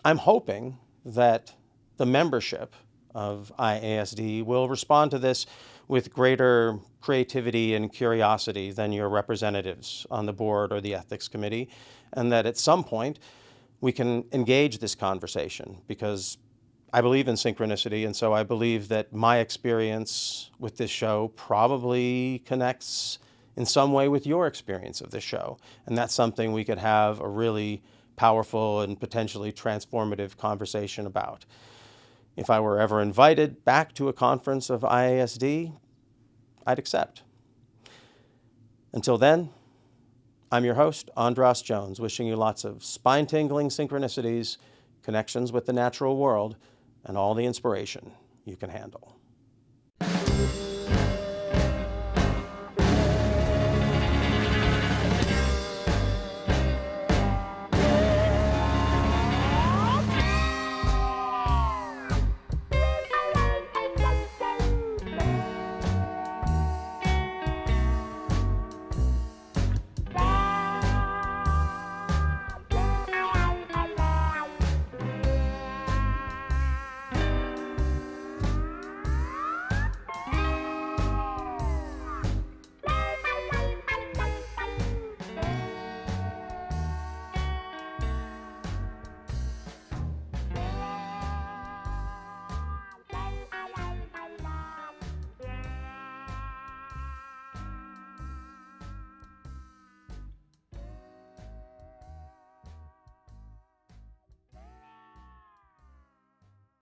hoping that the membership of IASD will respond to this with greater creativity and curiosity than your representatives on the board or the ethics committee, and that at some point we can engage this conversation, because I believe in synchronicity, and so I believe that my experience with this show probably connects in some way with your experience of this show. And that's something we could have a really powerful and potentially transformative conversation about. If I were ever invited back to a conference of IASD, I'd accept. Until then, I'm your host, Andras Jones, wishing you lots of spine-tingling synchronicities, connections with the natural world, and all the inspiration you can handle.